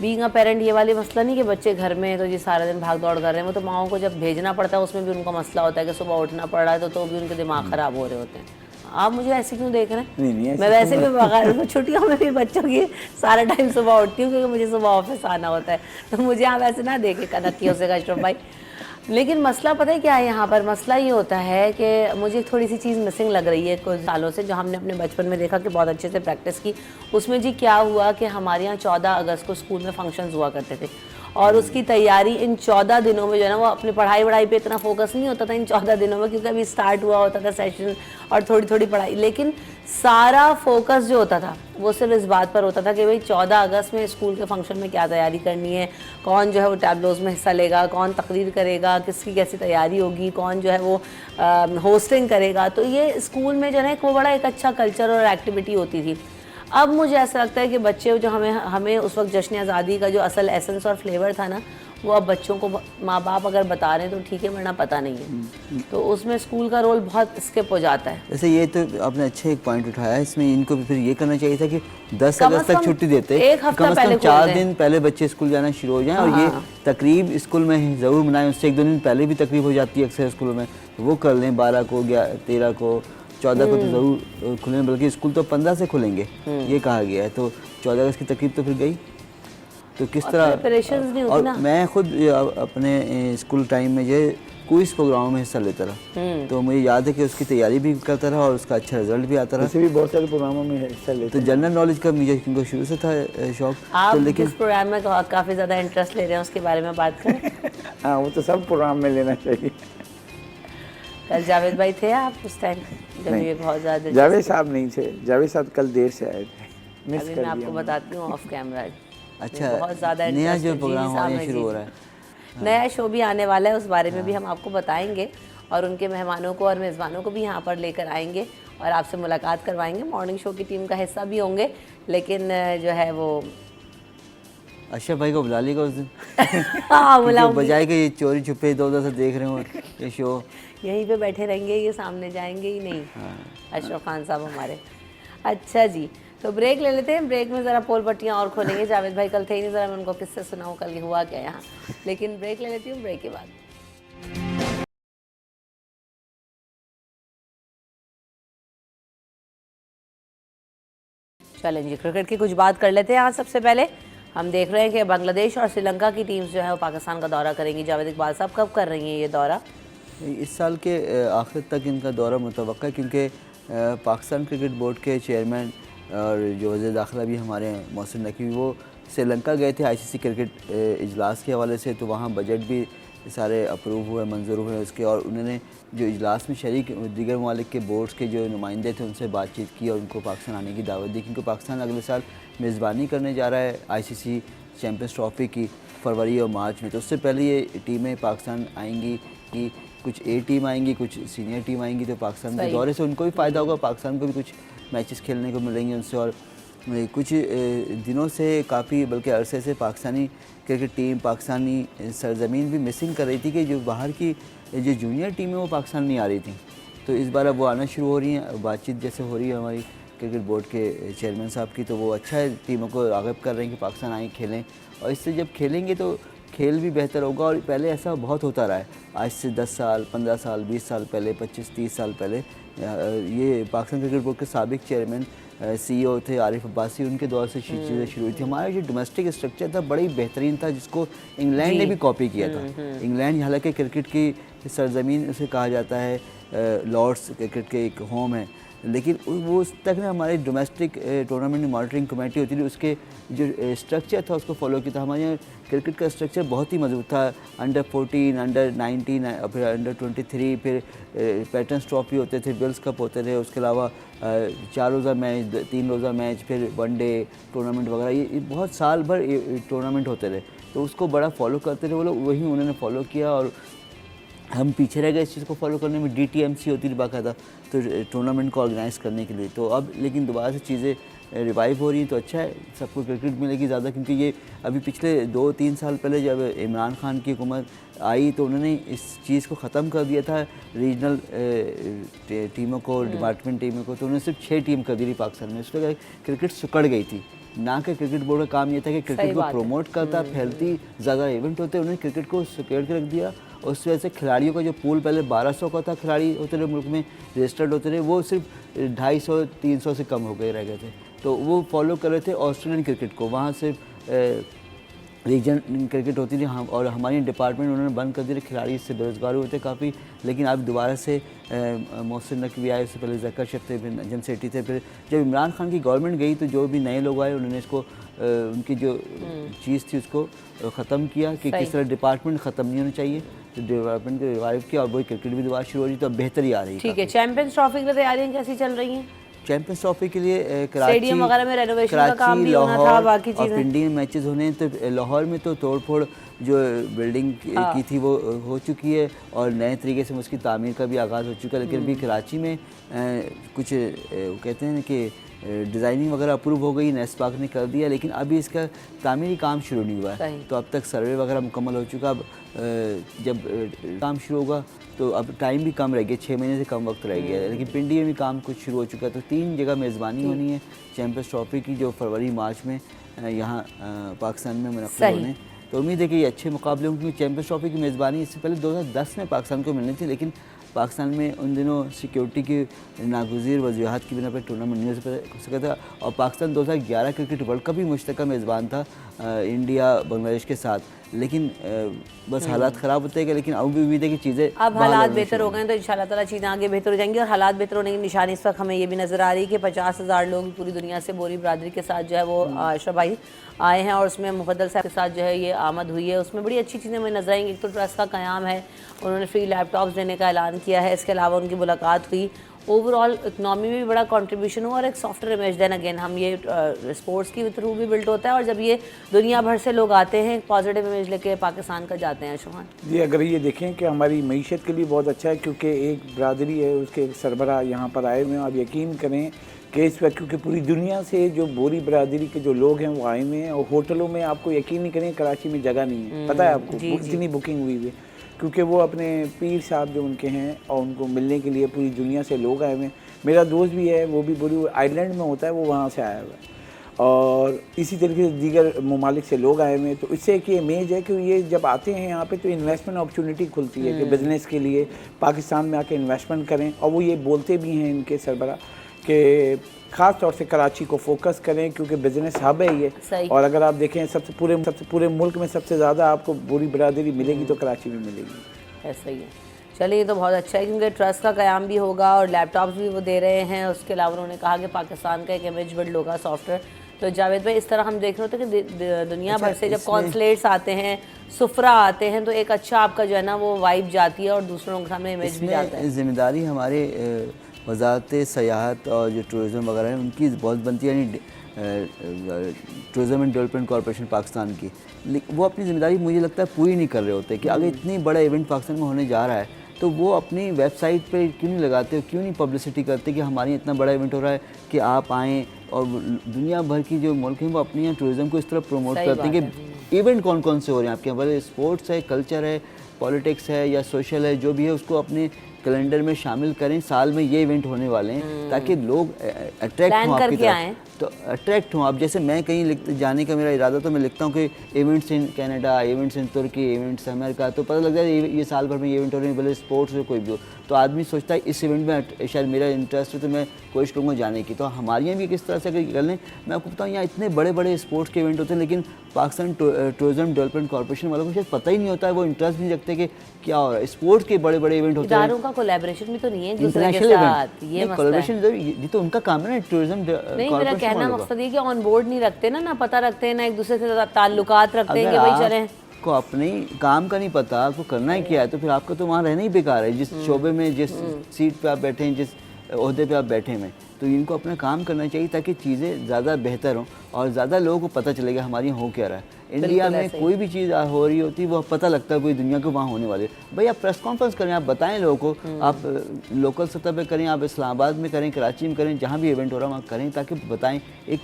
बीइंग अ पेरेंट ये वाले मसला नहीं कि बच्चे घर में है तो जी सारा दिन भाग दौड़ कर रहे हैं, वो तो माओं को जब भेजना पड़ता है उसमें भी उनका मसला होता है कि सुबह उठना पड़ रहा है तो भी उनके दिमाग ख़राब हो रहे होते हैं। आप मुझे ऐसे क्यों देख रहे हैं? नहीं, मैं वैसे भी बगैर छुट्टियों में भी बच्चों की सारा टाइम सुबह उठती हूँ क्योंकि मुझे सुबह ऑफिस आना होता है, तो मुझे आप ऐसे ना देखे कनक्कियों से अशरफ भाई। लेकिन मसला पता है क्या है यहाँ पर? मसला ये होता है कि मुझे थोड़ी सी चीज़ मिसिंग लग रही है कुछ सालों से, जो हमने अपने बचपन में देखा कि बहुत अच्छे से प्रैक्टिस की। उसमें जी क्या हुआ कि हमारे यहाँ 14 अगस्त को स्कूल में फंक्शंस हुआ करते थे और उसकी तैयारी इन 14 दिनों में जो है ना वो अपनी पढ़ाई पे इतना फोकस नहीं होता था इन 14 दिनों में, क्योंकि अभी स्टार्ट हुआ होता था सेशन और थोड़ी थोड़ी पढ़ाई, लेकिन सारा फोकस जो होता था वो सिर्फ इस बात पर होता था कि भाई 14 अगस्त में स्कूल के फंक्शन में क्या तैयारी करनी है, कौन जो है वो टैबलोज में हिस्सा लेगा, कौन तकरीर करेगा, किसकी कैसी तैयारी होगी, कौन जो है वो होस्टिंग करेगा। तो ये स्कूल में जो है वो बड़ा एक अच्छा कल्चर और एक्टिविटी होती थी। अब मुझे ऐसा लगता है कि बच्चे जो हमें उस वक्त जश्न आज़ादी का जो असल एसेंस और फ्लेवर था ना, वो अब बच्चों को माँ बाप अगर बता रहे हैं तो ठीक है, वरना पता नहीं है। तो उसमें स्कूल का रोल बहुत स्किप हो जाता है। जैसे ये तो आपने अच्छा एक पॉइंट उठाया, इसमें इनको भी फिर ये करना चाहिए था कि 10 अगस्त तक छुट्टी देते, कम से कम 4 दिन पहले बच्चे स्कूल जाना शुरू हो जाएं और ये तकरीब स्कूल में ज़रूर मनाएं। उससे 1-2 दिन पहले भी तकरीब हो जाती है अक्सर स्कूलों में, वो कर लें। 12 को 13 को 14 को तो ज़रूर खुलेंगे, बल्कि स्कूल तो 15 से खुलेंगे ये कहा गया है। तो 14 अगस्त की तकरीब तो फिर गई, तो किस तरह प्रिपरेशंस नहीं होती और ना। मैं खुद अपने स्कूल टाइम में जो क्विज़ प्रोग्राम में हिस्सा लेता रहा, तो मुझे याद है कि उसकी तैयारी भी करता रहा और उसका अच्छा रिजल्ट भी आता रहा। वैसे भी बहुत सारे प्रोग्रामों में हिस्सा लेते तो जनरल नॉलेज का मुझे क्योंकि शुरू से था शौक। आप तो लेकिन इस प्रोग्राम में काफ़ी ज़्यादा इंटरेस्ट ले रहे हैं, उसके बारे में बात करें। हाँ, वो तो सब प्रोग्राम में लेना चाहिए। कल जावेद भाई थे आप उस टाइम जब ये बहुत ज़्यादा? जावेद साहब नहीं थे, जावेद साहब कल देर से आए थे। मिस अभी कर मैं आपको दिया बताती हूँ ऑफ कैमरा। अच्छा, बहुत ज़्यादा नया interest जो है। जी, प्रोग्राम जी, होना सामने शुरू जी, हो जी। रहा है। नया शो भी आने वाला है, उस बारे में भी हम आपको बताएंगे और उनके मेहमानों को और मेज़बानों को भी यहाँ पर लेकर आएंगे और आपसे मुलाकात करवाएंगे। मॉर्निंग शो की टीम का हिस्सा भी होंगे, लेकिन जो है वो अशरफ भाई को बुला लेगा उस दिन हाँ क्योंकि बुलाऊंगी। बजाय के ये चोरी छुपे इधर उधर से देख रहे हो ये शो। यहीं पे बैठे रहेंगे, ये सामने जाएंगे ही नहीं। अशरफ खान साहब हमारे। अच्छा जी, तो ब्रेक ले लेते हैं। ब्रेक में ज़रा पोल पट्टियाँ और खोलेंगे। जावेद भाई कल थे ही नहीं, ज़रा मैं उनको किससे सुनाऊँ कल हुआ क्या यहाँ। लेकिन ब्रेक ले लेती हूँ, ब्रेक के बाद। चलें जी, क्रिकेट की कुछ बात कर लेते हैं। आज सबसे पहले हम देख रहे हैं कि बांग्लादेश और श्रीलंका की टीम्स जो है वो पाकिस्तान का दौरा करेंगी। जावेद इकबाल साहब कब कर रही हैं ये दौरा? इस साल के आखिर तक इनका दौरा मुतवक्का है क्योंकि पाकिस्तान क्रिकेट बोर्ड के चेयरमैन और जो वज़ीर दाखिला भी हमारे मोहसिन नकवी वो श्रीलंका गए थे आईसीसी क्रिकेट इजलास के हवाले से। तो वहाँ बजट भी सारे अप्रूव हुए, मंजूर हुए उसके, और उन्होंने जो इजलास में शरीक दीगर ममालिक के बोर्ड्स के जो नुमाइंदे थे उनसे बातचीत की और उनको पाकिस्तान आने की दावत दी क्योंकि पाकिस्तान अगले साल मेज़बानी करने जा रहा है आईसीसी चैम्पियंस ट्रॉफ़ी की फरवरी और मार्च में। तो उससे पहले ये टीमें पाकिस्तान आएंगी कि कुछ ए टीम आएंगी, कुछ सीनियर टीम आएंगी। तो पाकिस्तान के दौरे से उनको भी फ़ायदा होगा, पाकिस्तान को भी कुछ मैचेस खेलने को मिलेंगे उनसे। और कुछ दिनों से काफ़ी बल्कि अरसे से पाकिस्तानी क्रिकेट टीम पाकिस्तानी सरजमीन भी मिसिंग कर रही थी कि जो बाहर की जो जूनियर टीम है वो पाकिस्तान नहीं आ रही थी। तो इस बार अब वो आना शुरू हो रही हैं। बातचीत जैसे हो रही है हमारी क्रिकेट बोर्ड के चेयरमैन साहब की, तो वो अच्छा है, टीमों को राग़िब कर रहे हैं कि पाकिस्तान आए खेलें। और इससे जब खेलेंगे तो खेल भी बेहतर होगा। और पहले ऐसा बहुत होता रहा है, आज से 10 साल 15 साल 20 साल पहले 25-30 साल पहले ये पाकिस्तान क्रिकेट बोर्ड के साबिक चेयरमैन CEO थे आरिफ अब्बासी, उनके दौर से चीज़ें शुरू हुई थी। हमारा जो डोमेस्टिक स्ट्रक्चर था बड़ी बेहतरीन था जिसको इंग्लैंड ने भी कॉपी किया था। इंग्लैंड हालांकि क्रिकेट की सरजमीन उसे कहा जाता है, लॉर्ड्स क्रिकेट के एक होम है, लेकिन वो उस तक ना हमारे डोमेस्टिक टूर्नामेंट मॉनिटरिंग कमेटी होती थी उसके जो स्ट्रक्चर था उसको फॉलो किया था। हमारे यहाँ क्रिकेट का स्ट्रक्चर बहुत ही मजबूत था। अंडर 14, अंडर 19, फिर अंडर 23, फिर पैटर्न्स ट्रॉफी होते थे, बिल्स कप होते थे, उसके अलावा 4 रोज़ा मैच, 3 रोज़ा मैच, फिर वनडे टूर्नामेंट वगैरह, ये बहुत साल भर टूर्नामेंट होते रहे। तो उसको बड़ा फॉलो करते थे वो लोग, वही उन्होंने फॉलो किया और हम पीछे रह गए इस चीज़ को फॉलो करने में। DTMC होती थी बाकायदा तो टूर्नामेंट को ऑर्गेनाइज़ करने के लिए। तो अब लेकिन दोबारा से चीज़ें रिवाइव हो रही हैं, तो अच्छा है, सबको क्रिकेट मिलेगी ज़्यादा। क्योंकि ये अभी पिछले 2-3 साल पहले जब इमरान खान की हुकूमत आई तो उन्होंने इस चीज़ को ख़त्म कर दिया था, रीजनल टीमों को, डिपार्टमेंट टीमों को। तो उन्होंने सिर्फ 6 टीम कर दी थी पाकिस्तान में। उसमें क्रिकेट सुकड़ गई थी ना कि क्रिकेट बोर्ड का काम ये था कि क्रिकेट को प्रमोट करता, फैलती, ज़्यादा इवेंट होते, उन्होंने क्रिकेट को सुकेड़ के रख दिया। उस वजह से खिलाड़ियों का जो पूल पहले 1200 का था, खिलाड़ी होते रहे मुल्क में रजिस्टर्ड होते रहे, वो सिर्फ 250-300 से कम हो गए रह गए थे। तो वो फॉलो कर रहे थे ऑस्ट्रेलियन क्रिकेट को, वहाँ सिर्फ रीजन क्रिकेट होती थी। हम और हमारी डिपार्टमेंट उन्होंने बंद कर दिए, खिलाड़ी इससे बेरोज़गार हुए थे काफ़ी। लेकिन अब दोबारा से मोहसिन नकवी आए, उससे पहले ज़कर शेख थे, फिर नजम सेठी थे। फिर जब इमरान खान की गवर्नमेंट गई तो जो भी नए लोग आए उन्होंने इसको उनकी जो चीज़ थी उसको ख़त्म किया कि किस तरह डिपार्टमेंट ख़त्म नहीं होना चाहिए, तो डिपार्टमेंट को रिवाइव किया और वही क्रिकेट भी दोबारा शुरू हो रही, तो अब बेहतरी आ रही है। ठीक है, चैंपियंस ट्रॉफी की तैयारियां कैसी चल रही हैं? चैंपियंस ट्रॉफी के लिए कराची स्टेडियम वगैरह में रेनोवेशन का काम भी होना था, बाकी और पिंडी में मैचेस होने हैं। तो लाहौर में तो तोड़-फोड़ जो बिल्डिंग की थी वो हो चुकी है और नए तरीके से उसकी तामीर का भी आगाज़ हो चुका है। लेकिन अभी कराची में कुछ कहते हैं कि डिज़ाइनिंग वगैरह अप्रूव हो गई, नेस्पाक ने कर दिया, लेकिन अभी इसका तामीरी काम शुरू नहीं हुआ है। तो अब तक सर्वे वगैरह मुकम्मल हो चुका। अब जब काम शुरू होगा तो अब टाइम भी कम रह गया, 6 महीने से कम वक्त रह गया है। लेकिन पिंडी में भी काम कुछ शुरू हो चुका है। तो 3 जगह मेज़बानी होनी है चैम्पियंस ट्रॉफी की, जो फरवरी मार्च में यहाँ पाकिस्तान में मुनक़्क़िद होने। तो उम्मीद है कि ये अच्छे मुकाबले होंगे। चैम्पियंस ट्रॉफी की मेज़बानी इससे पहले 2010 में पाकिस्तान को मिलनी थी, लेकिन पाकिस्तान में उन दिनों सिक्योरिटी की नागुज़ीर वजूहात की बिना पर टूर्नामेंट नहीं हो सका था। और पाकिस्तान 2011 क्रिकेट वर्ल्ड कप भी मुश्तरका मेज़बान था इंडिया बांग्लादेश के साथ, लेकिन बस हालात ख़राब होते गए। लेकिन अब भी उम्मीद है कि चीज़ें अब हालात बेहतर हो गए तो इंशाल्लाह ताला चीज़ें आगे बेहतर हो जाएंगी। और हालात बेहतर होने की निशानी इस वक्त हमें ये भी नज़र आ रही है कि 50,000 लोग पूरी दुनिया से बोरी बरादरी के साथ जो है वो अशरफ भाई आए हैं और उसमें मुफद्दल साहब के साथ जो है ये आमद हुई है। उसमें बड़ी अच्छी चीज़ें हमें नजर आएंगी। एक तो ट्रस्ट का क़याम है, उन्होंने फ्री लैपटॉप्स देने का ऐलान किया है, इसके अलावा उनकी मुलाकात हुई ओवरऑल इकनॉमी में भी बड़ा कंट्रीब्यूशन हुआ और एक सॉफ्टवेयर इमेज देन अगेन हम ये स्पोर्ट्स की थ्रू भी बिल्ड होता है और जब ये दुनिया भर से लोग आते हैं पॉजिटिव इमेज लेके पाकिस्तान का जाते हैं। शुभान जी, अगर ये देखें कि हमारी मईशत के लिए बहुत अच्छा है क्योंकि एक बरादरी है उसके एक सरबराह यहाँ पर आए हुए हैं। आप यकीन करें कि इस वक्त क्योंकि पूरी दुनिया से जो बोरी बरादरी के जो लोग हैं वो आए हुए हैं और होटलों में आपको यकीन नहीं करें कराची में जगह नहीं है, पता है आपको इतनी बुकिंग हुई है क्योंकि वो अपने पीर साहब जो उनके हैं और उनको मिलने के लिए पूरी दुनिया से लोग आए हुए हैं। मेरा दोस्त भी है, वो भी पूरी आयरलैंड में होता है, वो वहाँ से आया हुआ है और इसी तरीके से दीगर ममालिक से लोग आए हुए हैं। तो इससे एक ये इमेज है कि ये जब आते हैं यहाँ पे तो इन्वेस्टमेंट अपॉर्चुनिटी खुलती है कि बिज़नेस के लिए पाकिस्तान में आके इन्वेस्टमेंट करें। और वो ये बोलते भी हैं इनके सरबरा कि ख़ास तौर से कराची को फोकस करें क्योंकि बिज़नेस हब है ये। और अगर आप देखें सबसे पूरे मुल्क में सबसे ज़्यादा आपको बुरी बरादरी मिलेगी तो कराची में मिलेगी। ऐसा ही है। चलिए, ये तो बहुत अच्छा है क्योंकि ट्रस्ट का क़याम भी होगा और लैपटॉप्स भी वो दे रहे हैं। उसके अलावा उन्होंने कहा कि पाकिस्तान का एक इमेज बिल्ड होगा सॉफ्टवेयर। तो जावेद भाई, इस तरह हम देख रहे होते हैं कि दुनिया भर से जब कॉन्सुलेट्स आते हैं, सुफरा आते हैं, तो एक अच्छा आपका जो है ना वो वाइब जाती है और दूसरों के सामने इमेज भी जाता है। जिम्मेदारी हमारे वजारत सयाहत और जो टूरिज़म वगैरह है उनकी बहुत बनती है, यानी tourism and development corporation Pakistan की। वो अपनी ज़िम्मेदारी मुझे लगता है पूरी नहीं कर रहे होते कि अगर इतनी बड़ा इवेंट पाकिस्तान में होने जा रहा है तो वो अपनी वेबसाइट पे क्यों नहीं लगाते, क्यों नहीं पब्लिसिटी करते कि हमारे इतना बड़ा इवेंट हो रहा है कि आप आएँ। और दुनिया भर की जो मुल्क हैं वो अपने यहाँ टूरिज़म को इस तरह प्रमोट करते हैं कि इवेंट कौन कौन से हो रहे हैं आपके यहाँ पर, स्पोर्ट्स है, कल्चर है, पॉलिटिक्स है या सोशल है, जो भी है उसको अपने कैलेंडर में शामिल करें। साल में ये इवेंट होने वाले हैं ताकि लोग अट्रैक्ट हों आपकी तरफ, तो अट्रैक्ट हों आप। जैसे मैं कहीं जाने का मेरा इरादा तो मैं लिखता हूँ कि events in Canada, events in Turkey, events America, तो पता लग जाता है ये साल भर में ये इवेंट हो रहे हैं, भले स्पोर्ट्स हो कोई भी हो। तो आदमी सोचता है इस इवेंट में शायद मेरा इंटरेस्ट है तो मैं कोशिश करूँगा जाने की। तो हमारे यहाँ भी किस तरह से अगर कर लें, मैं आपको बताऊँ यहाँ इतने बड़े बड़े स्पोर्ट्स के इवेंट होते हैं लेकिन पाकिस्तान टूरिज़म डेवलपमेंट कॉर्पोरेशन वालों को शायद पता ही नहीं होता है, वो इंटरेस्ट नहीं रखते कि क्या हो रहा है। स्पोर्ट्स के बड़े बड़े इवेंट होते हैं, कोलैबोरेशन भी तो नहीं है इंटरनेशनल इवेंट, ये कोलैबोरेशन ये तो उनका काम है ना टूरिज्म नहीं। मेरा कहना मकसद ये कि ऑन बोर्ड नहीं रखते ना पता रखते हैं ना एक दूसरे से ताल्लुकात रखते हैं कि भाई चलें। को अपने काम का नहीं पता, आपको करना ही क्या है, तो फिर आपका तो वहाँ रहना ही बेकार है। जिस शोबे में, जिस सीट पे आप बैठे हैं, जिस ओहदे पे आप बैठे हैं, तो इनको अपना काम करना चाहिए ताकि चीज़ें ज़्यादा बेहतर हों और ज़्यादा लोगों को पता चलेगा हमारे यहाँ हो क्या रहा है। इंडिया में कोई भी चीज़ हो रही होती है वो पता लगता है पूरी दुनिया को वहाँ होने वाले। भाई आप प्रेस कॉन्फ्रेंस करें, आप बताएं लोगों को, आप लोकल सतह पे करें, आप इस्लामाबाद में करें, कराची में करें, जहाँ भी इवेंट हो रहा है वहाँ करें ताकि बताएं, एक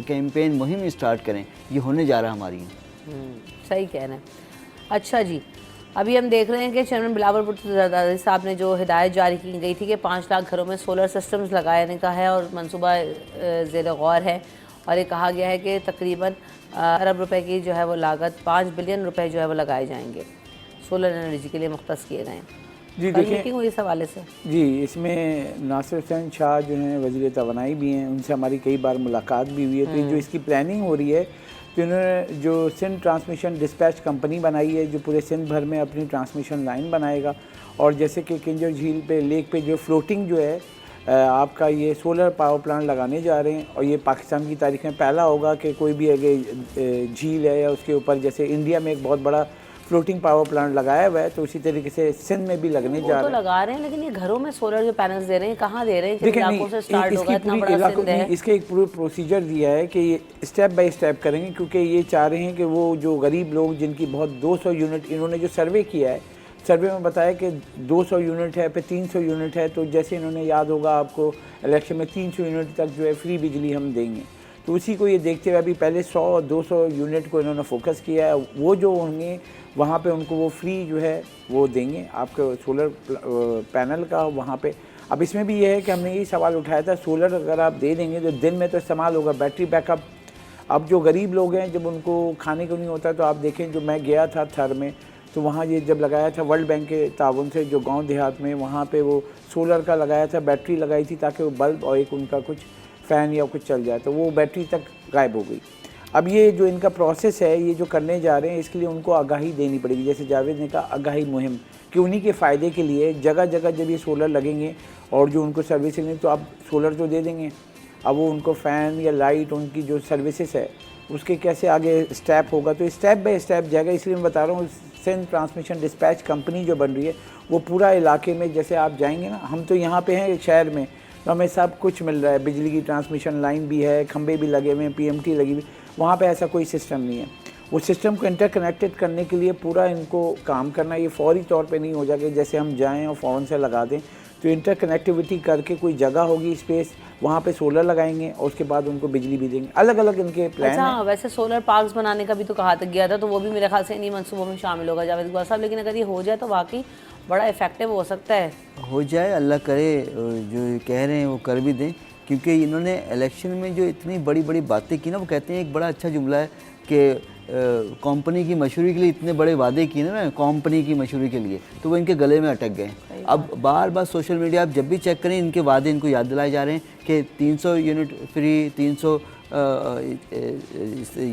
कैंपेन मुहिम स्टार्ट करें, ये होने जा रहा है हमारी यहाँ। सही कह रहे हैं। अच्छा जी, अभी हम देख रहे हैं कि चेयरमैन बिलावल भुट्टो ज़रदारी साहब ने जो हिदायत जारी की गई थी कि 5 लाख घरों में सोलर सिस्टम्स लगाने का है और मनसूबा ज़ेर गौर है और ये कहा गया है कि तकरीबन अरब रुपए की जो है वो लागत 5 बिलियन रुपए जो है वो लगाए जाएंगे सोलर एनर्जी के लिए मुख्तस किए गए। जी देखिए, मीटिंग हुई इस हवाले से। जी, इसमें नासिर हुसैन शाह जो हैं वज़ीर तवानाई भी हैं, उनसे हमारी कई बार मुलाकात भी हुई है। तो जो इसकी प्लानिंग हो रही है तो उन्होंने जो सिंध ट्रांसमिशन डिस्पैच कंपनी बनाई है जो पूरे सिंध भर में अपनी ट्रांसमिशन लाइन बनाएगा और जैसे कि किंजर झील पे लेक पे जो फ्लोटिंग जो है आपका ये सोलर पावर प्लांट लगाने जा रहे हैं और ये पाकिस्तान की तारीख में पहला होगा कि कोई भी अगर झील है या उसके ऊपर, जैसे इंडिया में एक बहुत बड़ा फ्लोटिंग पावर प्लांट लगाया हुआ है तो उसी तरीके से सिंध में भी लगने जा रहे हैं। तो लगा रहे हैं, लेकिन ये घरों में सोलर जो पैनल्स दे रहे हैं कहाँ दे रहे हैं? देखिए इसके एक पूरा प्रोसीजर दिया है कि ये स्टेप बाय स्टेप करेंगे क्योंकि ये चाह रहे हैं कि वो जो गरीब लोग जिनकी बहुत 200 यूनिट, इन्होंने जो सर्वे किया है, सर्वे में बताया कि 200 यूनिट है, फिर 300 यूनिट है, तो जैसे इन्होंने याद होगा आपको इलेक्शन में 300 यूनिट तक जो है फ्री बिजली हम देंगे। तो उसी को ये देखते हुए अभी पहले 100 और 200 यूनिट को इन्होंने फोकस किया है, वो जो होंगे वहाँ पे उनको वो फ्री जो है वो देंगे आपके सोलर पैनल का वहाँ पे। अब इसमें भी ये है कि हमने यही सवाल उठाया था, सोलर अगर आप दे देंगे तो दिन में तो इस्तेमाल होगा, बैटरी बैकअप। अब जो गरीब लोग हैं जब उनको खाने को नहीं होता तो आप देखें, जो मैं गया था थर में तो वहाँ ये जब लगाया था वर्ल्ड बैंक के ताउन से जो गांव देहात में, वहाँ पे वो सोलर का लगाया था, बैटरी लगाई थी ताकि वो बल्ब और एक उनका कुछ फ़ैन या कुछ चल जाए, तो वो बैटरी तक गायब हो गई। अब ये जो इनका प्रोसेस है, ये जो करने जा रहे हैं, इसके लिए उनको आगाही देनी पड़ेगी। जैसे जावेद ने कहा, आगाही मुहिम कि उन्हीं के फ़ायदे के लिए जगह जगह जब ये सोलर लगेंगे और जो उनको सर्विस लेंगे तो आप सोलर तो दे देंगे, अब वो उनको फ़ैन या लाइट, उनकी जो सर्विसेज है उसके कैसे आगे स्टेप होगा, तो स्टेप बाय स्टेप जाएगा। इसलिए मैं बता रहा हूँ सिंध ट्रांसमिशन डिस्पैच कंपनी जो बन रही है वो पूरा इलाके में, जैसे आप जाएंगे ना, हम तो यहाँ पे हैं शहर में तो हमें सब कुछ मिल रहा है, बिजली की ट्रांसमिशन लाइन भी है, खंबे भी लगे हुए हैं, पीएमटी लगी हुई। वहाँ पे ऐसा कोई सिस्टम नहीं है। वो सिस्टम को इंटरकनेक्टेड करने के लिए पूरा इनको काम करना, ये फौरी तौर पे नहीं हो जाएगा जैसे हम जाएं और फ़ौरन से लगा दें। तो इंटरकनेक्टिविटी करके कोई जगह होगी स्पेस, वहाँ पे सोलर लगाएंगे और उसके बाद उनको बिजली भी देंगे। अलग अलग इनके प्लान अच्छा, हैं। वैसे सोलर पार्क्स बनाने का भी तो कहा गया था, तो वो भी मेरे ख्याल से इन्हीं मंसूबों में शामिल होगा जावेद इकबाल साहब। लेकिन अगर ये हो जाए तो वाकई बड़ा इफेक्टिव हो सकता है। हो जाए, अल्लाह करे, जो कह रहे हैं वो कर भी दें, क्योंकि इन्होंने इलेक्शन में जो इतनी बड़ी बड़ी बातें की ना, वो कहते हैं एक बड़ा अच्छा जुमला है कि कंपनी की मशहूरी के लिए इतने बड़े वादे किए ना कंपनी की मशहूरी के लिए, तो वो इनके गले में अटक गए। अब बार बार सोशल मीडिया आप जब भी चेक करें, इनके वादे इनको याद दिलाए जा रहे हैं कि 300 यूनिट फ्री, 300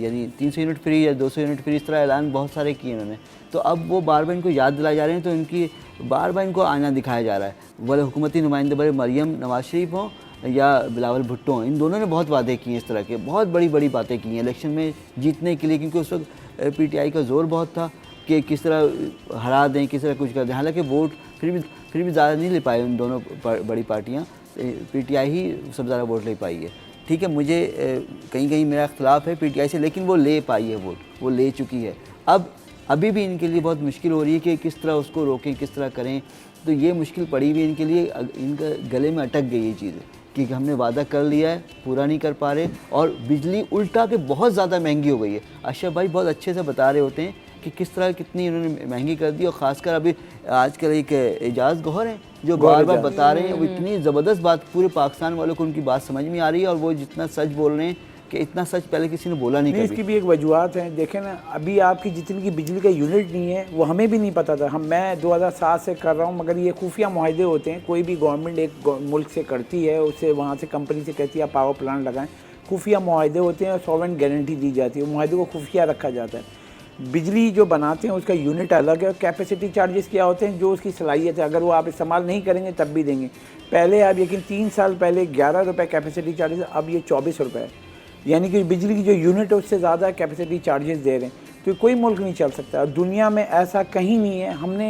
यानी 300 यूनिट फ्री या 200 यूनिट फ्री, इस तरह ऐलान बहुत सारे किए इन्होंने। तो अब वो बार बार इनको याद दिलाए जा रहे हैं, तो इनकी बार बार इनको आईना दिखाया जा रहा है। वाले हुकूमती नुमाइंदे बड़े मरियम नवाज शरीफ हों या बिलावल भुट्टो हों, इन दोनों ने बहुत वादे किए इस तरह के, बहुत बड़ी बड़ी बातें की हैं इलेक्शन में जीतने के लिए, क्योंकि उस वक्त पीटीआई का जोर बहुत था कि किस तरह हरा दें, किस तरह कुछ कर दें। हालांकि वोट फिर भी ज़्यादा नहीं ले पाए उन दोनों बड़ी पार्टियाँ, पीटीआई ही सबसे ज़्यादा वोट ले पाई है। ठीक है, मुझे कहीं कहीं मेरा इख्तलाफ है पीटीआई से, लेकिन वो ले पाई है वोट, वो ले चुकी है। अब अभी भी इनके लिए बहुत मुश्किल हो रही है कि किस तरह उसको रोकें, किस तरह करें। तो ये मुश्किल पड़ी हुई है इनके लिए, इनका गले में अटक गई ये चीज़ें कि हमने वादा कर लिया है, पूरा नहीं कर पा रहे, और बिजली उल्टा के बहुत ज़्यादा महंगी हो गई है। अशरफ भाई बहुत अच्छे से बता रहे होते हैं कि किस तरह कितनी उन्होंने महंगी कर दी, और ख़ासकर अभी आजकल एक एजाज गौहर हैं जो बार बार बता रहे हैं, वो इतनी ज़बरदस्त बात, पूरे पाकिस्तान वालों को उनकी बात समझ में आ रही है, और वो जितना सच बोल रहे हैं कि इतना सच पहले किसी ने बोला नहीं कभी। इसकी भी एक वजूहत है। देखें ना, अभी आपकी जितनी की बिजली का यूनिट नहीं है वो हमें भी नहीं पता था। मैं 2007 से कर रहा हूँ, मगर ये खुफिया मुआहदे होते हैं। कोई भी गवर्नमेंट एक मुल्क से करती है, उससे वहाँ से कंपनी से कहती है आप पावर प्लांट लगाएं, खुफिया मुआहदे होते हैं और सॉवरेन गारंटी दी जाती है, मुआहदे को खुफिया रखा जाता है। बिजली जो बनाते हैं उसका यूनिट अलग है, और कैपेसिटी चार्जेस क्या होते हैं, जो उसकी सलाहियत है, अगर वो आप इस्तेमाल नहीं करेंगे तब भी देंगे। पहले आप यकीन 3 साल पहले 11 रुपये कैपेसिटी चार्जेस, अब ये 24 रुपये है। यानी कि बिजली की जो यूनिट है उससे ज़्यादा कैपेसिटी चार्जेस दे रहे हैं। तो कोई मुल्क नहीं चल सकता, दुनिया में ऐसा कहीं नहीं है। हमने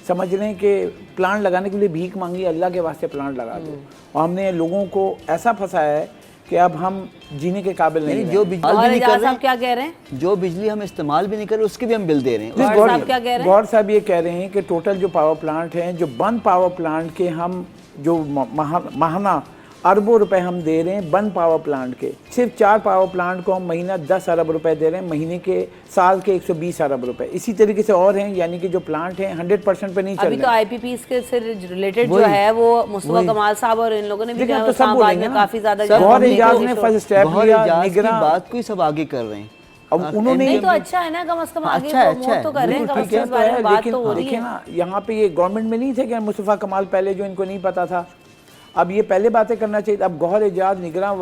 समझ लें कि प्लांट लगाने के लिए भीख मांगी, अल्लाह के वास्ते प्लांट लगा दो, और हमने लोगों को ऐसा फंसाया है कि अब हम जीने के काबिल नहीं। जो बिजली नहीं कर रहे हैं, क्या कह रहे हैं, जो बिजली हम इस्तेमाल भी नहीं कर रहे उसके भी हम बिल दे रहे हैं। गौर साहब ये कह रहे हैं कि टोटल जो पावर प्लांट हैं, जो बंद पावर प्लांट के हम जो माहाना अरबों रुपए हम दे रहे हैं बंद पावर प्लांट के, सिर्फ 4 पावर प्लांट को हम महीना 10 अरब रुपए दे रहे हैं, महीने के साल के 120 अरब रुपए। इसी तरीके से और हैं, यानी कि जो प्लांट हैं 100% पे नहीं चल रहे। अभी तो आईपीपीस के से रिलेटेड जो है वो मुस्तफा कमाल साहब और इन लोगों ने भी तो सब बोलेंगे ना, काफी ज्यादा गौहर एजाज ने फर्स्ट स्टेप लिया, निगरान बात को ही सब आगे कर रहे हैं। अब उन्होंने नहीं तो अच्छा है ना, कम से कम आगे तो कर रहे हैं, कम से कम बात तो हो रही है ना। यहाँ पे ये गवर्नमेंट में नहीं थे क्या मुस्तफा कमाल पहले, जो इनको नहीं पता था, अब ये पहले बातें करना चाहिए। अब गौहर एजाज निगरान